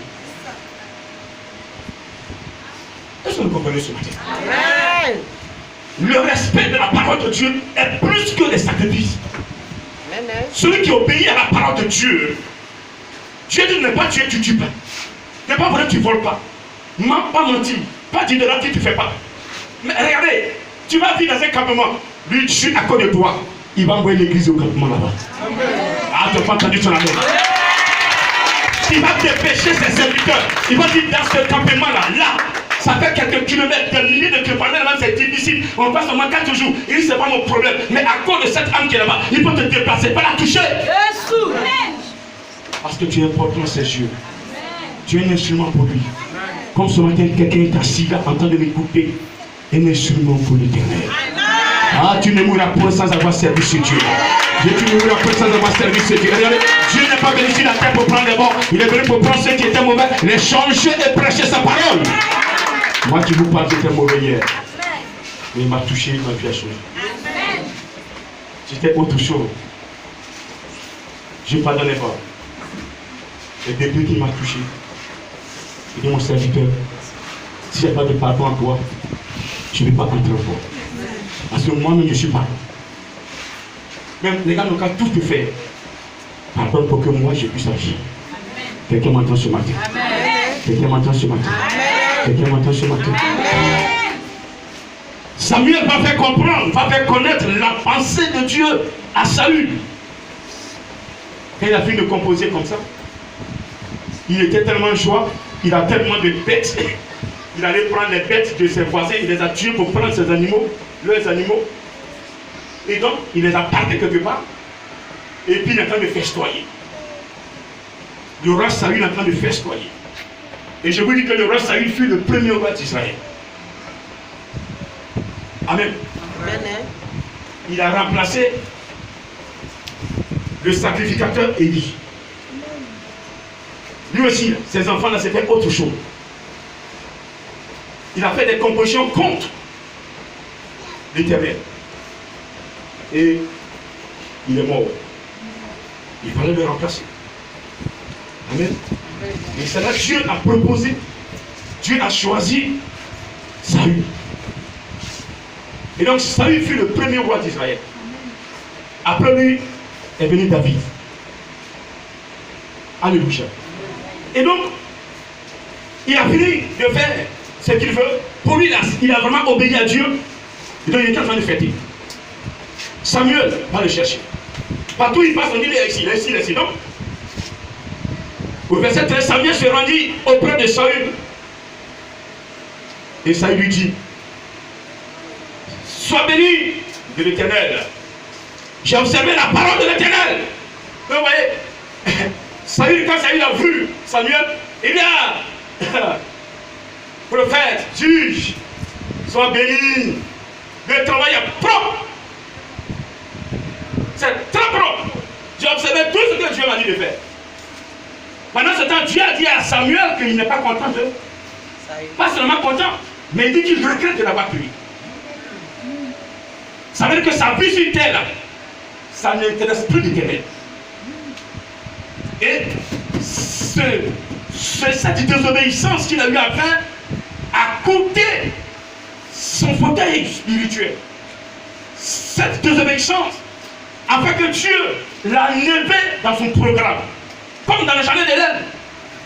Est-ce que vous comprenez ce matin? Amen. Le respect de la parole de Dieu est plus que les sacrifices. Amen. Celui qui obéit à la parole de Dieu, Dieu dit ne pas tuer, tu ne tues pas. Ne pas voler, tu ne voles pas. Pas mentir. Pas dire de la tu ne fais pas. Mais regardez, tu vas vivre dans un campement. Lui, Dieu à côté de toi. Il va envoyer l'église au campement là-bas. Ah, tu n'as pas entendu son amour. Il va dépêcher ses serviteurs. Il va dire dans ce campement-là, ça fait quelques kilomètres, des milliers de kilomètres, même c'est difficile. On passe au moins 4 jours. Il dit, c'est pas mon problème. Mais à cause de cette âme qui est là-bas, il peut te déplacer, pas la toucher. Parce que tu es important à ses yeux. Tu es un instrument pour lui. Comme ce matin, quelqu'un est assis là, en train de m'écouter. Un instrument pour l'Éternel. Ah, tu ne mourras point sans avoir servi ce Dieu. Tu ne mourras point sans avoir servi ce Dieu. Regardez, Dieu n'est pas venu sur la terre pour prendre les bons. Il est venu pour prendre ceux qui étaient mauvais, les changer et prêcher sa parole. Moi qui vous parle, j'étais mauvais hier. Mais il m'a touché, il m'a fait changer. J'étais autre chose. Je ne pardonnais pas. Et depuis qu'il m'a touché, il dit mon serviteur, si je n'ai pas de pardon en toi, je ne vais pas entrer en toi. Parce que moi-même, je suis pardon. Même les gars n'ont qu'à tout te faire. Pardonne pour que moi, je puisse agir. Quelqu'un m'entend ce matin. Quelqu'un m'entend ce matin. Quelqu'un m'entend ce matin. Samuel va faire comprendre, va faire connaître la pensée de Dieu à Saül. Quand il a fini de composer comme ça, il était tellement joie, il a tellement de bêtes. Il allait prendre les bêtes de ses voisins, il les a tués pour prendre ses animaux, leurs animaux. Et donc, il les a partés quelque part. Et puis, il est en train de festoyer. Le roi Saül est en train de festoyer. Et je vous dis que le roi Saül fut le premier roi d'Israël. Amen. Il a remplacé le sacrificateur Élie. Lui aussi, ses enfants-là, c'était autre chose. Il a fait des compositions contre l'Éternel. Et il est mort. Il fallait le remplacer. Amen. Et c'est là que Dieu a proposé, Dieu a choisi Saül. Et donc Saül fut le premier roi d'Israël. Après lui est venu David. Alléluia. Et donc, il a fini de faire ce qu'il veut. Pour lui, il a vraiment obéi à Dieu. Et donc il est en train de fêter. Samuel va le chercher. Partout il passe, on dit il est ici, il est ici, il est ici. Donc, au verset 13, Samuel se rendit auprès de Saül. Et Saül lui dit, sois béni de l'Éternel. J'ai observé la parole de l'Éternel. Vous voyez, Saül, quand Saül a vu Samuel, il y a prophète, juge, sois béni. Le travail est propre. C'est très propre. J'ai observé tout ce que Dieu m'a dit de faire. Pendant ce temps, Dieu a dit à Samuel qu'il n'est pas content de. Pas seulement content, mais il dit qu'il regrette de l'avoir pris. Ça veut dire que sa vie sur terre, là, ça n'intéresse plus l'Éternel. Et cette désobéissance qu'il a eu à faire a coûté son fauteuil spirituel. Cette désobéissance a fait que Dieu l'a levé dans son programme. Comme dans le jardin d'Éden,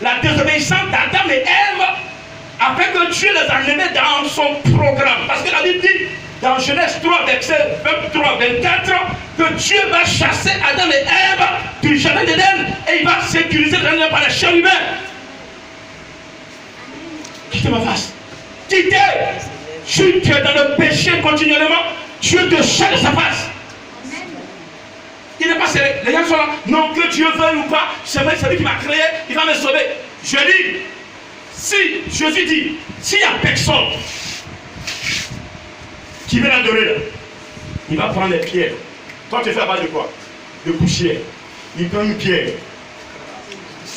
la désobéissance d'Adam et Ève a fait que Dieu les a levés dans son programme. Parce que la Bible dit, dans Genèse 3, verset 23, 24, que Dieu va chasser Adam et Ève du jardin d'Éden et il va sécuriser le jardin par les chérubins. Quittez ma face. Quittez. Tu es dans le péché continuellement, Dieu te chasse de sa face. Il n'est pas sérieux. Les gens sont là. Non, que Dieu veuille ou pas, c'est lui qui m'a créé, il va me sauver. Je dis, si Jésus dit, s'il n'y a personne qui veut l'adorer là, il va prendre les pierres. Toi, tu fais à base de quoi? De poussière. Il prend une pierre.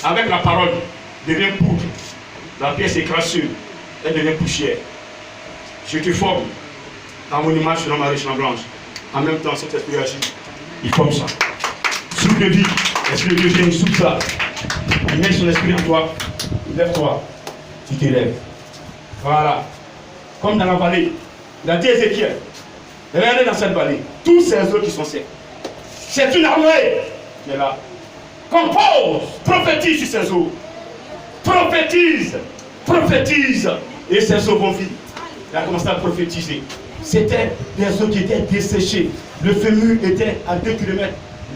Avec la parole, devient poudre. La pierre s'écrase sur, elle devient poussière. Je te forme dans mon image, dans ma ressemblance. En même temps, cet esprit agit. Il forme ça. Souffle de vie. Esprit de Dieu vient, il souffle ça. Il met son esprit en toi. Lève-toi. Tu t'élèves. Voilà. Comme dans la vallée. Il a dit Ézéchiel. Regardez dans cette vallée. Tous ces eaux qui sont secs. C'est une armée qui est là. Compose. Prophétise sur ces eaux. Prophétise. Prophétise. Et ces eaux vont vivre. Il a commencé à prophétiser. C'était des eaux qui étaient desséchées. Le fémur était à 2 km.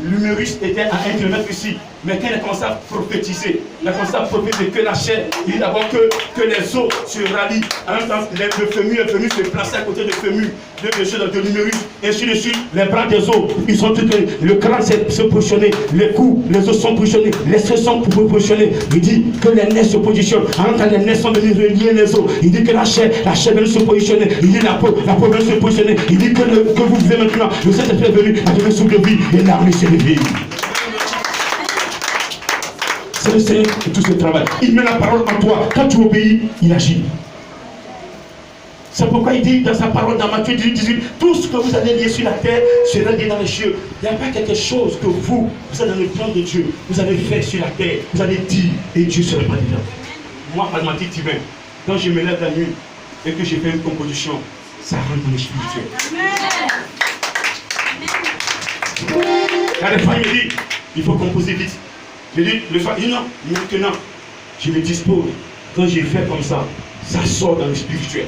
L'humérus était à 1 km ici. Mais quand il a commencé à prophétiser, il a commencé à prophétiser que la chair, il dit d'abord que les os se rallient. En même temps, le fémur se plaçait à côté du fémur, de l'humérus. Et ainsi de suite, les bras des os, ils sont tous, le crâne s'est positionné, les coups, les os sont positionnés, les seins sont positionnés. Il dit que les nerfs se positionnent. En même temps, les nerfs sont venus relier les os. Il dit que la chair vient se positionner. Il dit la peau vient se positionner. Il dit que vous vivez maintenant, le Saint-Esprit est venu, a donné souffle de vie et l'armée s'est levée. le Seigneur et tout ce travail. Il met la parole en toi. Quand tu obéis, il agit. C'est pourquoi il dit dans sa parole, dans Matthieu 18, tout ce que vous allez lier sur la terre sera lié dans les cieux. Il n'y a pas quelque chose que vous êtes dans le plan de Dieu, vous avez fait sur la terre, vous allez dire, et Dieu sera pas dedans. Moi, pragmatique divin, quand je me lève la nuit et que j'ai fait une composition, ça rentre dans le spirituel. Quand les femmes me disent, il faut composer vite. Je dis, le soir, non, maintenant, je me dispose. Quand j'ai fait comme ça, ça sort dans le spirituel.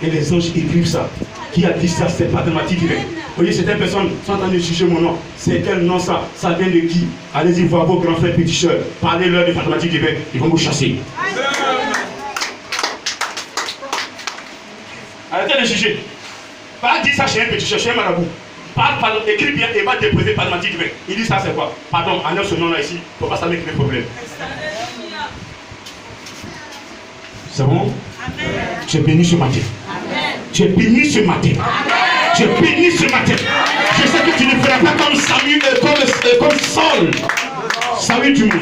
Et les anges écrivent ça. Qui a dit ça? C'est pas dramatique. Vous voyez, certaines personnes sont en train de juger mon nom. C'est quel nom ça? Ça vient de qui? Allez-y voir vos grands frères, petits soeurs. Parlez-leur des mathématiques divines. Ils vont vous chasser. Arrêtez de juger. Pas dire ça chez un petit cher, chez un marabout. Parle, écris bien et va déposer mathématiques divines. Il dit ça, c'est quoi? Pardon, enlève ce nom-là ici. Il ne faut pas ça mettre des problèmes. C'est bon? Tu es béni ce matin. Tu es béni ce matin. Tu es béni ce matin. Je sais que tu ne feras pas comme Samuel, comme Saul. Samuel du moins.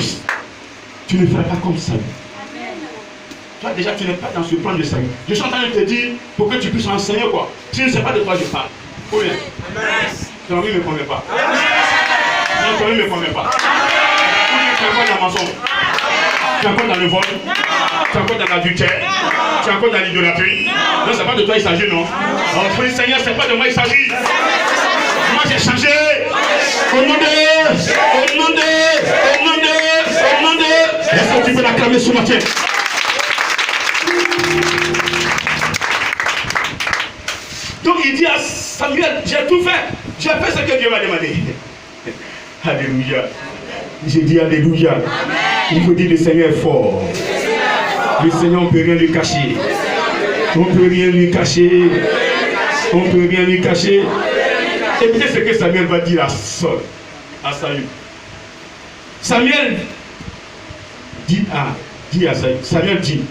Tu ne feras pas comme Samuel. Toi déjà tu n'es pas dans ce plan de salut. Je suis en train de te dire pour que tu puisses enseigner quoi. Tu ne sais pas de quoi je parle. Ou bien? Ton ami ne me convient pas. Non, ton ami ne me convient pas. Tu es encore dans la mensonge. Tu es encore dans le vol. Tu es encore dans l'adultère. Tu es encore dans l'idolâtrie. Non, c'est pas de toi il s'agit, non. Oh, le Seigneur, c'est pas de moi il s'agit. Moi j'ai changé. Au nom de. Est-ce que tu peux l'acclamer ce matin? Donc il dit à Samuel, j'ai tout fait. J'ai fait ce que Dieu m'a demandé. Alléluia. J'ai dit alléluia. Amen. Il faut dire le Seigneur est fort. Le Seigneur, on ne peut rien lui cacher. On ne peut rien lui cacher. On ne peut rien lui cacher. Écoutez ce que Samuel va dire à Saul, à Saül. Samuel dit à Saül. Samuel dit,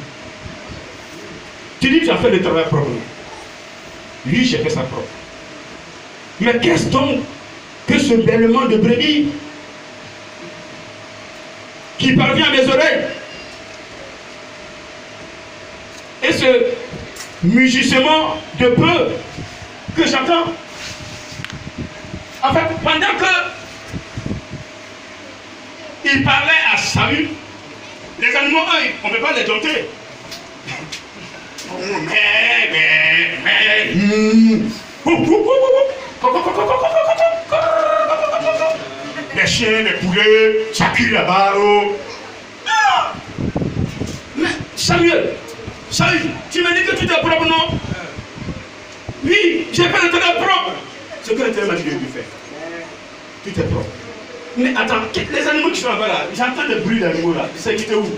tu dis que tu as fait le travail propre. Lui, j'ai fait sa propre. Mais qu'est-ce donc que ce bêlement de brebis qui parvient à mes oreilles? Et ce mugissement de peu que j'entends. En fait, pendant que il parlait à Saül, les animaux, eux, on ne peut pas les dompter. Les chiens, les poulets, ça crie là-bas. Mais Samuel, tu me dis que tu t'es propre, non? Oui, j'ai fait le travail propre. Ce que l'Éternel m'a dit de faire. Tu t'es propre. Mais attends, les animaux qui sont là-bas, là, j'entends des bruits d'animaux là. C'est qui t'es où?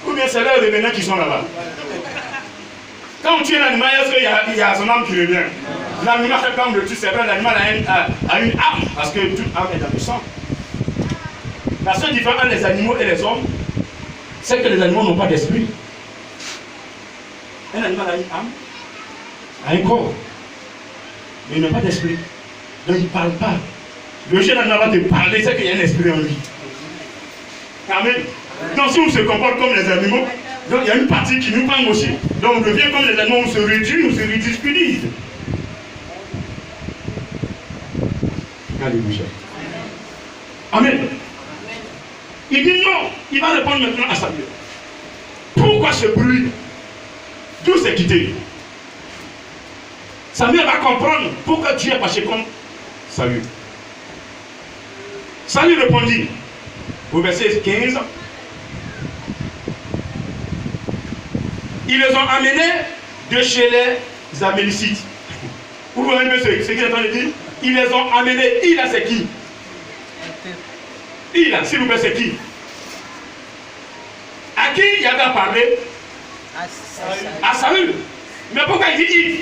Ou bien c'est là les venants qui sont là-bas. Quand on tue un animal, est-ce qu'il y a son âme qui revient? L'animal, quand on le tue, c'est vrai, l'animal a une âme, parce que toute âme est dans le sang. La seule différence entre les animaux et les hommes, c'est que les animaux n'ont pas d'esprit. Un animal a une âme, a un corps, mais il n'a pas d'esprit. Donc il ne parle pas. Le jeune animal va te parler, c'est qu'il y a un esprit en lui. Amen. Donc si on se comporte comme les animaux, donc il y a une partie qui nous prend aussi. Donc on devient comme les animaux, on se ridiculise. Alléluia. Amen. Il dit non, il va répondre maintenant à Samuel. Pourquoi ce bruit? D'où c'est quitté? Samuel va comprendre pourquoi Dieu est fâché comme Saül. Saül répondit au verset 15. Ils les ont amenés de chez les Amélicites. Vous voyez ce qu'il est en train de dire? Ils les ont amenés. Il a c'est qui? Il a, s'il vous plaît, c'est qui? À qui il avait parlé? À Saül. Mais pourquoi il dit il?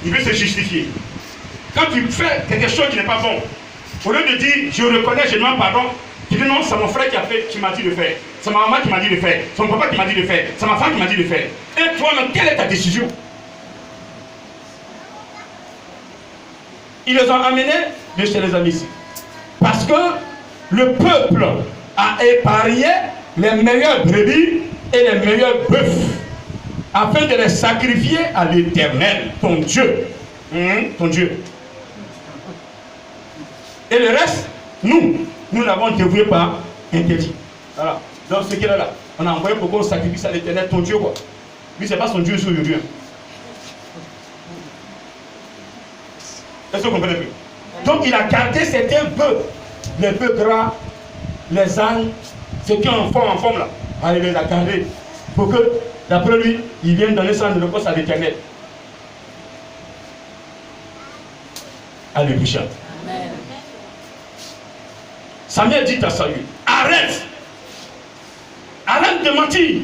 Il veut se justifier. Quand tu fais quelque chose qui n'est pas bon, au lieu de dire je reconnais, je demande pardon, tu dis non, c'est mon frère qui m'a dit de faire. C'est ma maman qui m'a dit de faire. C'est mon papa qui m'a dit de faire. C'est ma femme qui m'a dit de faire. Et toi-même, quelle est ta décision? Ils les ont amenés de chez les amis ici. Parce que le peuple a épargné les meilleurs brebis et les meilleurs bœufs afin de les sacrifier à l'Éternel, ton Dieu. Ton Dieu. Et le reste, nous l'avons dévoué par interdit. Voilà. Donc ce qu'il est là, on a envoyé pour qu'on sacrifie à l'Éternel, ton Dieu, quoi. Lui, c'est pas son Dieu aujourd'hui. Est-ce que vous comprenez plus? Donc il a gardé certains bœufs, les bœufs gras, les ânes, ceux qui ont en forme là. Il les a gardés pour que, d'après lui, il vienne donner ça en holocauste à l'Éternel. Alléluia. Samuel dit à Saül, arrête de mentir.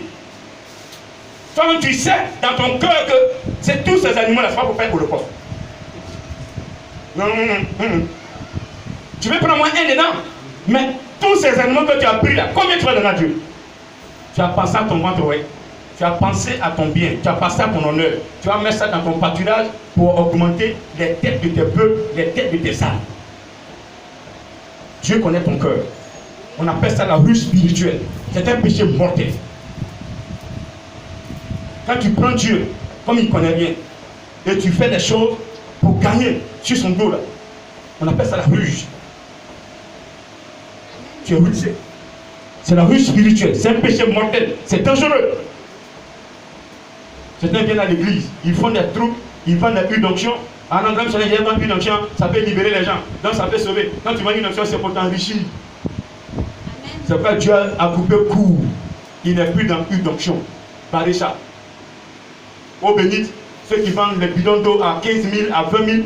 Toi, tu sais dans ton cœur que c'est tous ces animaux-là, c'est pas pour faire holocauste. Non. Tu veux prendre moins un dedans, mais tous ces animaux que tu as pris là, combien tu vas donner à Dieu? Tu as pensé à ton ventre, oui. Tu as pensé à ton bien, tu as pensé à ton honneur. Tu vas mettre ça dans ton pâturage pour augmenter les têtes de tes bœufs, les têtes de tes ânes. Dieu connaît ton cœur. On appelle ça la rue spirituelle. C'est un péché mortel. Quand tu prends Dieu, comme il ne connaît rien, et tu fais des choses pour gagner sur son dos là, on appelle ça la ruse. Tu es rusé. C'est la rue spirituelle. C'est un péché mortel. C'est dangereux. Certains viennent à l'église, ils font des trucs, ils vendent des huiles d'onction. En anglais, il y a une huile d'onction, ça peut libérer les gens. Donc ça peut sauver. Quand tu vends une onction, c'est pour t'enrichir. C'est pourquoi Dieu a coupé court. Il n'est plus dans huile d'onction. Par ça. Au bénite, ceux qui vendent les bidons d'eau à 15 000, à 20 000,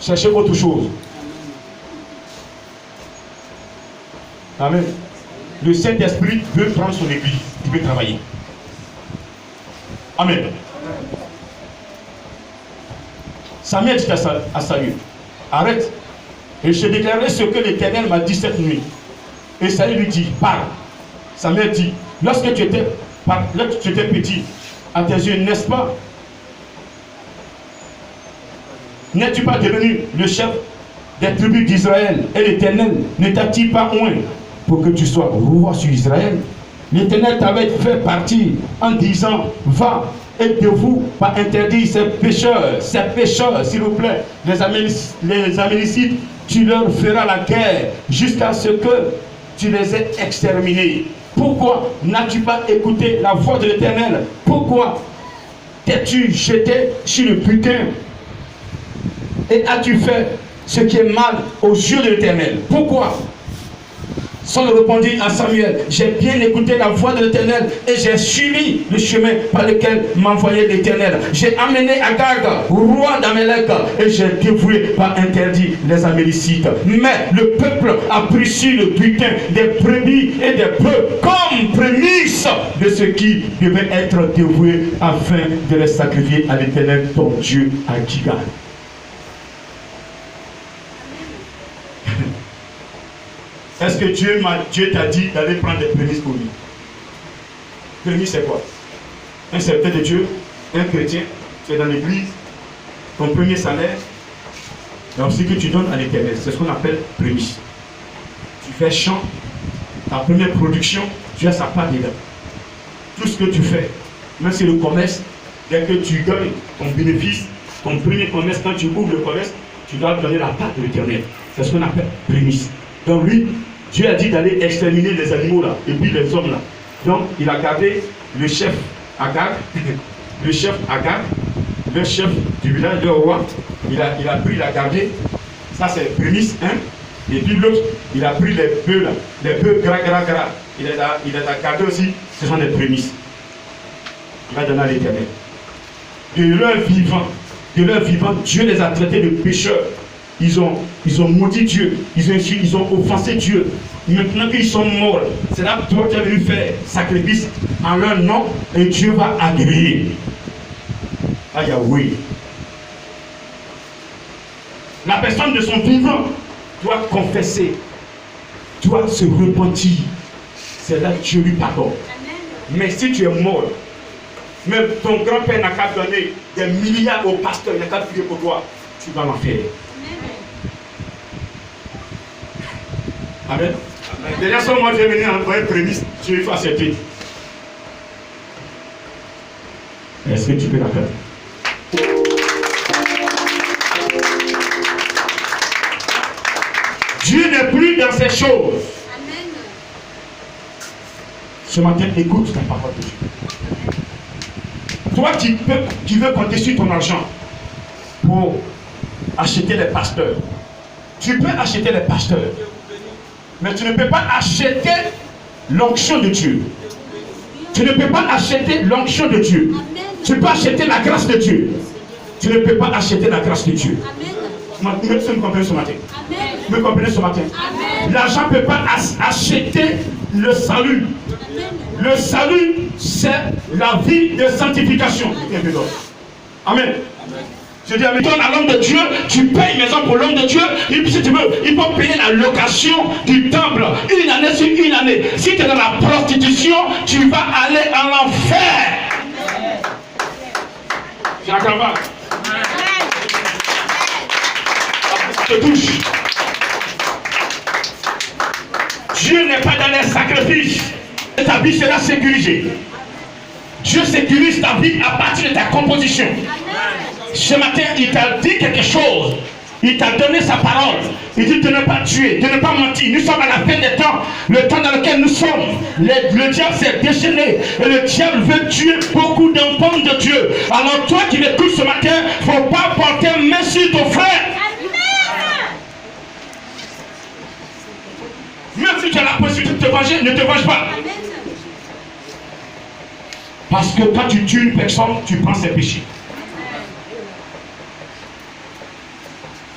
cherchez autre chose. Amen. Le Saint-Esprit veut prendre son église. Il veut travailler. Amen. Samuel dit à Saül, arrête, et je déclarerai ce que l'Éternel m'a dit cette nuit. Et Saül lui dit, parle. Samuel dit, lorsque tu étais petit, à tes yeux, n'est-ce pas? N'es-tu pas devenu le chef des tribus d'Israël? Et l'Éternel ne t'a-t-il pas oint pour que tu sois roi sur Israël? L'Éternel t'avait fait partir en disant, va et dévoue par interdit ces pécheurs, s'il vous plaît, les Amalecites, tu leur feras la guerre jusqu'à ce que tu les aies exterminés. Pourquoi n'as-tu pas écouté la voix de l'Éternel? Pourquoi t'es-tu jeté sur le butin et as-tu fait ce qui est mal aux yeux de l'Éternel? Pourquoi? Saul répondit à Samuel, j'ai bien écouté la voix de l'Éternel et j'ai suivi le chemin par lequel m'envoyait l'Éternel. J'ai amené Agag, roi d'Amalek, et j'ai dévoué par interdit les Amalecites. Mais le peuple a pris sur le butin des brebis et des bœufs comme prémisse de ce qui devait être dévoué afin de les sacrifier à l'Éternel, ton Dieu, à Gilgal. Est-ce que Dieu t'a dit d'aller prendre des prémices pour lui? Prémices, c'est quoi? Un serviteur de Dieu, un chrétien, tu es dans l'église, ton premier salaire, donc ce que tu donnes à l'Éternel, c'est ce qu'on appelle prémices. Tu fais chant, ta première production, tu as sa part dedans. Tout ce que tu fais, même si le commerce, dès que tu gagnes ton bénéfice, ton premier commerce, quand tu ouvres le commerce, tu dois donner la part de l'Éternel. C'est ce qu'on appelle prémices. Donc lui, Dieu a dit d'aller exterminer les animaux là, et puis les hommes là. Donc il a gardé le chef Agag, le chef du village, le roi. Il a pris, il a gardé. Ça c'est prémisse, hein. Et puis l'autre, il a pris les bœufs là, les bœufs gras. Il les a gardés aussi, ce sont des prémices. Il va donner à l'Éternel. De leur vivant, Dieu les a traités de pécheurs. Ils ont maudit Dieu, ils ont offensé Dieu. Maintenant qu'ils sont morts, c'est là que toi tu es venu faire sacrifice en leur nom et Dieu va agréer. Ah Yahweh. La personne de son vivant doit confesser, doit se repentir. C'est là que Dieu lui pardonne. Mais si tu es mort, même ton grand-père n'a qu'à donner des milliards au pasteur, il n'a qu'à prier pour toi, tu vas l'en faire. Amen. Déjà, ce moi, je vais venir envoyer prémisse, il faut accepter. Est-ce que tu peux la faire? Dieu n'est plus dans ces choses. Amen. Ce matin, écoute ta parole de Dieu. Toi, tu veux compter sur ton argent pour acheter les pasteurs. Tu peux acheter les pasteurs, mais tu ne peux pas acheter l'onction de Dieu. Tu ne peux pas acheter l'onction de Dieu. Tu peux acheter la grâce de Dieu. Tu ne peux pas acheter la grâce de Dieu. Vous me comprenez ce matin? Vous me comprenez ce matin? L'argent ne peut pas acheter le salut. Le salut, c'est la vie de sanctification. Amen. Je dis à l'homme de Dieu, tu payes une maison pour l'homme de Dieu, et puis si tu veux, il faut payer la location du temple, une année sur une année. Si tu es dans la prostitution, tu vas aller en enfer. C'est la cravate. Ça te touche. Dieu n'est pas dans les sacrifices. Ta vie sera sécurisée. Dieu sécurise ta vie à partir de ta composition. Ce matin, il t'a dit quelque chose. Il t'a donné sa parole. Il dit de ne pas tuer, de ne pas mentir. Nous sommes à la fin des temps. Le temps dans lequel nous sommes. Le diable s'est déchaîné. Et le diable veut tuer beaucoup d'enfants de Dieu. Alors toi qui m'écoutes ce matin, il ne faut pas porter main sur ton frère. Même si tu as la possibilité de te venger, ne te venge pas. Parce que quand tu tues une personne, tu prends ses péchés.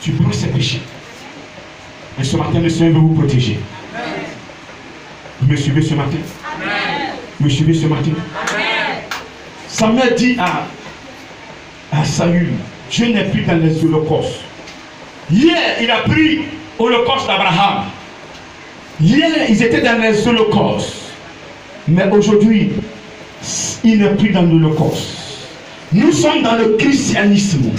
Tu prends ses péchés. Et ce matin, le Seigneur veut vous protéger. Vous me suivez ce matin? Vous me suivez ce matin? Samuel dit à Saül, Dieu n'est plus dans les holocaustes. Hier, il a pris l'holocauste d'Abraham. Hier, ils étaient dans les holocaustes. Mais aujourd'hui, il n'est plus dans l'holocauste. Nous sommes dans le christianisme.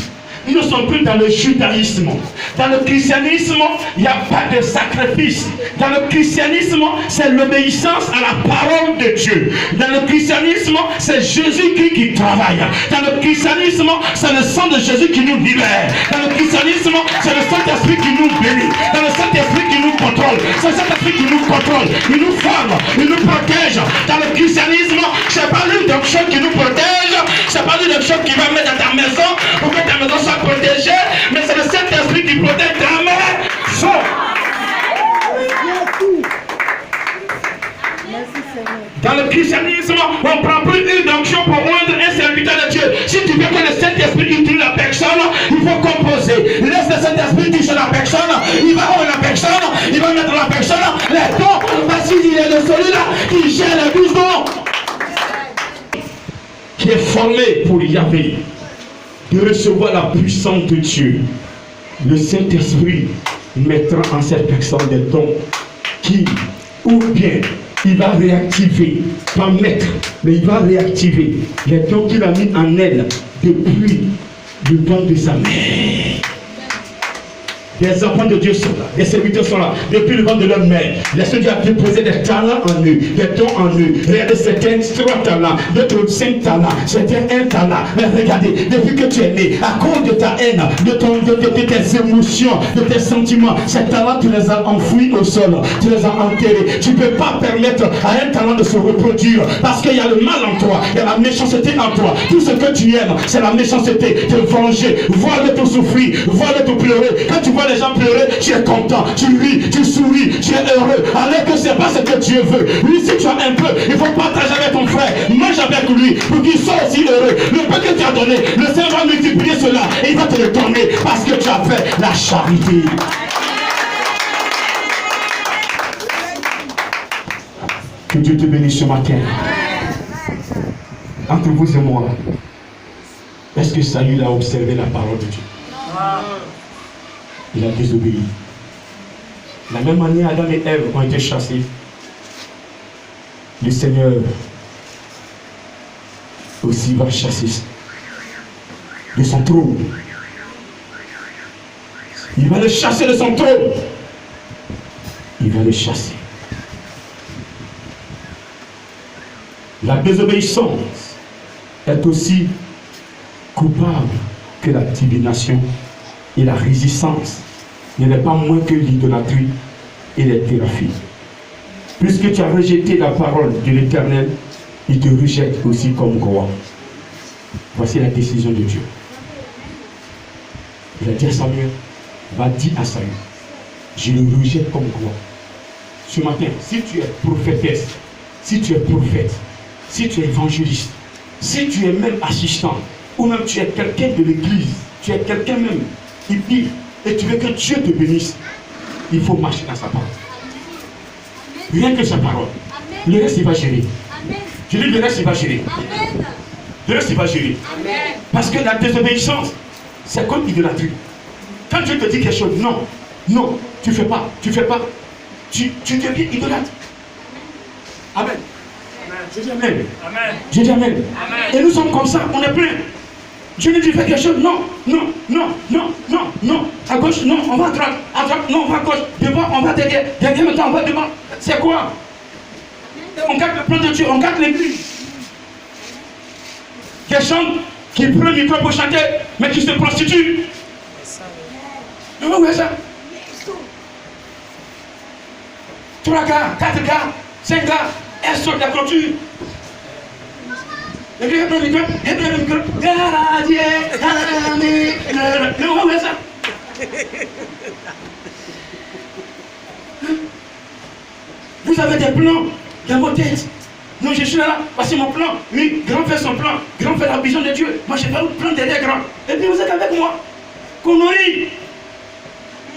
Nous ne sommes plus dans le judaïsme. Dans le christianisme, il n'y a pas de sacrifice. Dans le christianisme, c'est l'obéissance à la parole de Dieu. Dans le christianisme, c'est Jésus-Christ qui travaille. Dans le christianisme, c'est le sang de Jésus qui nous libère. Dans le christianisme, c'est le Saint-Esprit qui nous bénit. Dans le Saint-Esprit qui nous contrôle. C'est le Saint-Esprit qui nous contrôle. Il nous forme, il nous protège. Dans le christianisme, ce n'est pas l'une des choses qui nous protège. Ce n'est pas l'une des choses qui va mettre dans ta maison pour que ta maison soit protégée. Mais c'est le Saint-Esprit qui protège ta maison. Dans le christianisme, on ne prend plus une onction pour oindre un serviteur de Dieu. Si tu veux que le Saint-Esprit utilise la personne, il faut composer. Laisse le Saint-Esprit toucher la personne, il va oindre la personne, il va mettre la personne les dons, parce qu'il est de celui-là qui gère les 12 dons. Qui est formé pour Yahvé, de recevoir la puissance de Dieu. Le Saint-Esprit mettra en cette personne des dons qui, ou bien, il va réactiver, pas mettre, mais il va réactiver les dons qu'il a mis en elle depuis le ventre de sa mère. Des enfants de Dieu sont là, des serviteurs sont là, depuis le ventre de leur mère. Laisse Dieu a déposé des talents en eux, des dons en eux. Regardez, certains 3 talents, d'autres 5 talents, certains 1 talent. Mais regardez, depuis que tu es né, à cause de ta haine, de tes émotions, de tes sentiments, ces talents, tu les as enfouis au sol, tu les as enterrés. Tu ne peux pas permettre à un talent de se reproduire parce qu'il y a le mal en toi, il y a la méchanceté en toi. Tout ce que tu aimes, c'est la méchanceté, te venger, voir le tout souffrir, voir le tout pleurer. Quand tu vois les gens pleurer, tu es content, tu ris, tu souris, tu es heureux, alors que c'est pas ce que Dieu veut. Oui, si tu as un peu, il faut partager avec ton frère, mange avec lui pour qu'il soit aussi heureux. Le peu que tu as donné, le Seigneur va multiplier cela et il va te le donner parce que tu as fait la charité. Que Dieu te bénisse ce matin. Entre vous et moi, est-ce que Saül a observé la parole de Dieu? Il a désobéi. De la même manière, Adam et Ève ont été chassés. Le Seigneur aussi va chasser de son trône. Il va le chasser de son trône. il va le chasser. La désobéissance est aussi coupable que la divination, et la résistance n'est pas moins que l'idolâtrie et les théraphies. Puisque tu as rejeté la parole de l'Éternel, il te rejette aussi comme roi. Voici la décision de Dieu. Il a dit à Samuel, va dire à Samuel, je le rejette comme roi. Ce matin, si tu es prophétesse, si tu es prophète, si tu es évangéliste, si tu es même assistant, ou même tu es quelqu'un de l'église, tu es quelqu'un même qui prie, et tu veux que Dieu te bénisse, il faut marcher dans sa parole. Rien que sa parole. Le reste, il va gérer. Je dis, le reste, il va gérer. Le reste, il va gérer. Parce que la désobéissance, c'est comme l'idolâtrie. Quand Dieu te dit quelque chose, non, non, tu ne fais pas, tu deviens idolâtre. Amen. Je dis amen. Je dis amen. Et nous sommes comme ça, on est plein. Dieu nous dit fais quelque chose, non, non, non, non, non, non. À gauche, non, on va à droite, non, on va à gauche, devant, on va derrière, derrière maintenant, on va devant. C'est quoi? On garde le plan de Dieu, on garde l'église. Des gens qui prennent le micro pour chanter, mais qui se prostituent. Non, où est ça? 3 gars, 4 gars, 5 gars, elles sortent de la clôture. Le gars prend le micro, elle prend le micro. Non, où est ça? Vous avez des plans dans vos têtes. Non, je suis là, voici mon plan. Oui, grand fait son plan. Grand fait la vision de Dieu. Moi, j'ai pas le plan derrière grand. Et puis vous êtes avec moi. Connerie.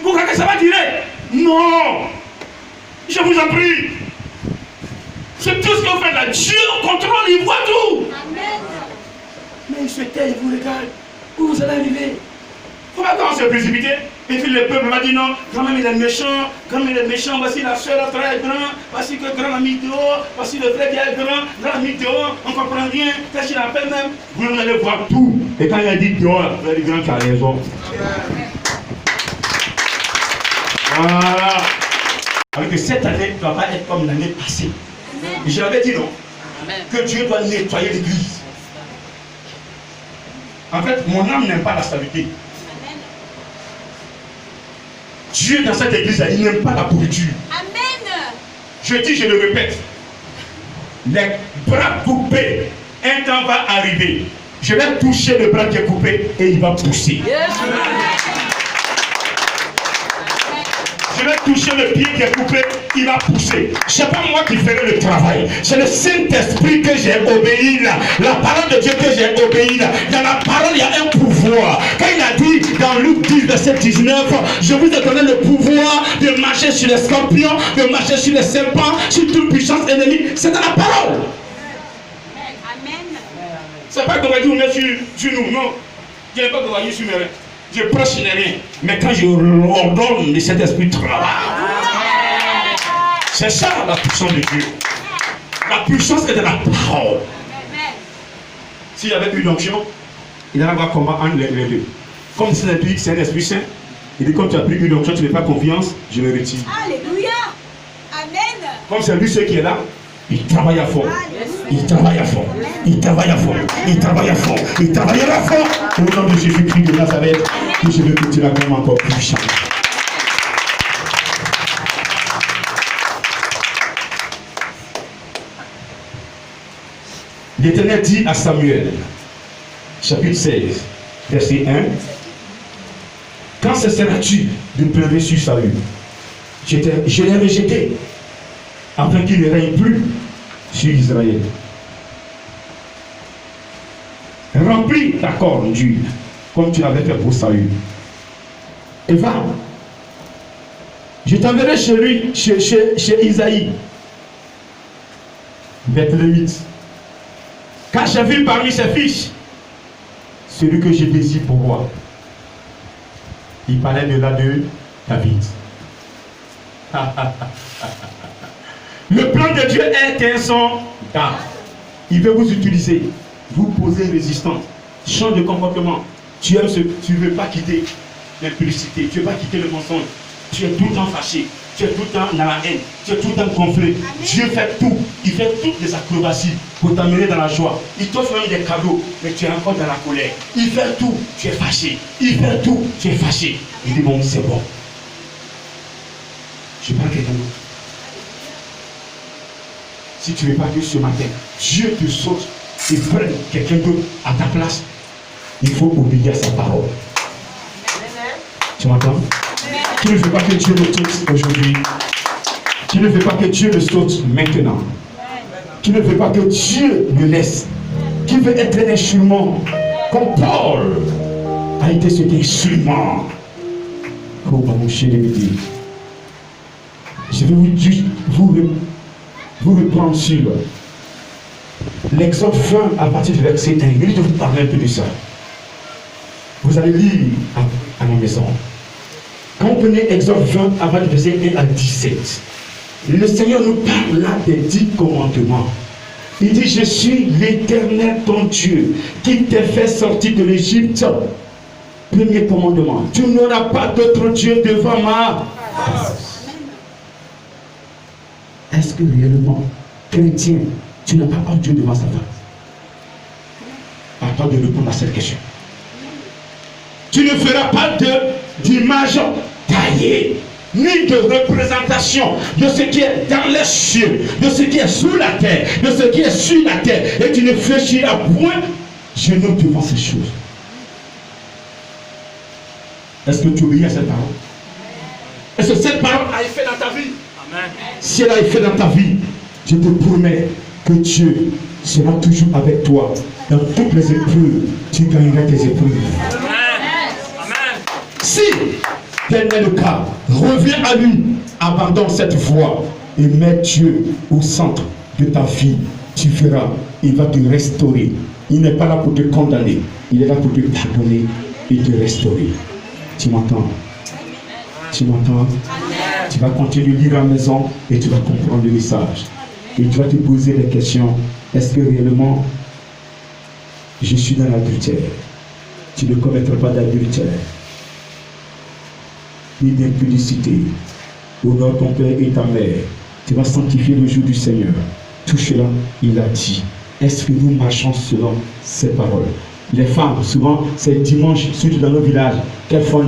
Vous croyez que ça va durer? Non. Je vous en prie. C'est tout ce que vous faites là. Dieu contrôle, il voit tout. Amen. Mais il se tait, il vous regarde. Où vous allez arriver? Il ne faut pas commencer à précipiter. Et puis le peuple va dire non, grand-même il est méchant, grand-même il est méchant, voici la soeur, le frère est grand, voici que grand ami dehors, voici le frère qui est grand ami dehors, on ne comprend rien, qu'est-ce qu'il appelle même? Vous allez voir tout. Et quand il a dit dehors, vous allez dire grand qui a raison. Voilà. Alors que cette année ne doit pas être comme l'année passée. Et je l'avais dit non, que Dieu doit nettoyer l'église. En fait, mon âme n'aime pas la stabilité. Dieu dans cette église, il n'aime pas la pourriture. Amen. Je dis, je le répète. Les bras coupés, un temps va arriver. Je vais toucher le bras qui est coupé et il va pousser. Yes. Je vais toucher le pied qui est coupé, il va pousser. Ce n'est pas moi qui ferai le travail. C'est le Saint-Esprit que j'ai obéi là. La parole de Dieu que j'ai obéi là. Dans la parole, il y a un pouvoir. Quand il a dit dans Luc 10, verset 19, je vous ai donné le pouvoir de marcher sur les scorpions, de marcher sur les serpents, sur toute puissance ennemie. C'est dans la parole. Amen. C'est pas que va dire on est sur nous. Non. Je n'ai pas que va dire sur mes reins. Je prêche les rien, mais quand je ordonne de cet esprit de travail, c'est ça la puissance de Dieu. La puissance est de la parole. S'il y avait une onction, il allait avoir combat entre les deux. Comme c'est un esprit saint, il dit comme tu as pris une onction, tu n'as pas confiance, je le retire. Alléluia. Amen. Comme c'est lui qui est là, il travaille à fond. Il travaille à fond. Il travaille à fond. Il travaille à fond. Il travaille à fond. Au nom de Jésus-Christ de Nazareth, que je veux que tu l'acclames encore plus puissant. L'Éternel dit à Samuel, chapitre 16, verset 1, quand cesseras-tu de pleurer sur Saül? Je l'ai rejeté, afin qu'il ne règne plus sur Israël. Remplis ta corne d'huile, comme tu l'avais fait pour Saül. Et va. Je t'enverrai chez lui, chez Isaïe. Bethléemite. Car j'ai vu parmi ses fils celui que je désire pour moi. Il parlait de là de David. Le plan de Dieu est un son d'âme. Il veut vous utiliser. Vous posez résistance. Change de comportement. Tu aimes ce, tu ne veux pas quitter l'impudicité. Tu ne veux pas quitter le mensonge. Tu es tout le temps fâché. tu es tout le temps dans la haine, tu es tout le temps gonflé. Dieu fait tout, il fait toutes les acrobaties pour t'amener dans la joie. Il t'offre même des cadeaux, mais tu es encore dans la colère. Il fait tout, tu es fâché. Il fait tout, tu es fâché. Il dit bon, c'est bon. Je parle à quelqu'un d'autre. Si tu ne veux pas que ce matin, Dieu te saute et prenne quelqu'un d'autre à ta place, il faut obéir à sa parole. Tu m'entends? Tu ne veux pas que Dieu le saute aujourd'hui. Tu ne veux pas que Dieu le saute maintenant. Tu ne veux pas que Dieu le laisse. Tu veux être un instrument comme Paul a été cet instrument. Oh, mon chéri, je vais vous reprendre sur l'Exode 20 à partir du verset 1. Je vais vous parler un peu de ça. Vous allez lire à la maison. Quand vous prenez Exode 20 à partir du verset 1 à 17, le Seigneur nous parle là des 10 commandements. Il dit, je suis l'Éternel ton Dieu qui t'a fait sortir de l'Égypte. Premier commandement, tu n'auras pas d'autre Dieu devant moi. Est-ce que réellement, chrétien, tu n'as pas un Dieu devant sa face? Attends de répondre à cette question. Tu ne feras pas d'image taillée, ni de représentation de ce qui est dans les cieux, de ce qui est sous la terre, de ce qui est sur la terre, et tu ne fléchiras point genou devant ces choses. Est-ce que tu obéis à cette parole? Est-ce que cette parole a effet dans ta vie? Amen. Si elle a effet dans ta vie, je te promets que Dieu sera toujours avec toi. Dans toutes les épreuves, tu gagneras tes épreuves. Amen. Si tel n'est le cas, reviens à lui, abandonne cette voie et mets Dieu au centre de ta vie. Tu feras, il va te restaurer. Il n'est pas là pour te condamner, il est là pour te pardonner et te restaurer. Tu m'entends? Tu m'entends? Tu vas continuer de lire à la maison et tu vas comprendre le message. Et tu vas te poser des questions. Est-ce que réellement je suis dans l'adultère? Tu ne commettras pas d'adultère, ni d'impudicité. Honore ton père et ta mère. Tu vas sanctifier le jour du Seigneur. Tout cela, il a dit. Est-ce que nous marchons selon ces paroles? Les femmes, souvent, c'est dimanche, surtout dans nos villages, qu'elles font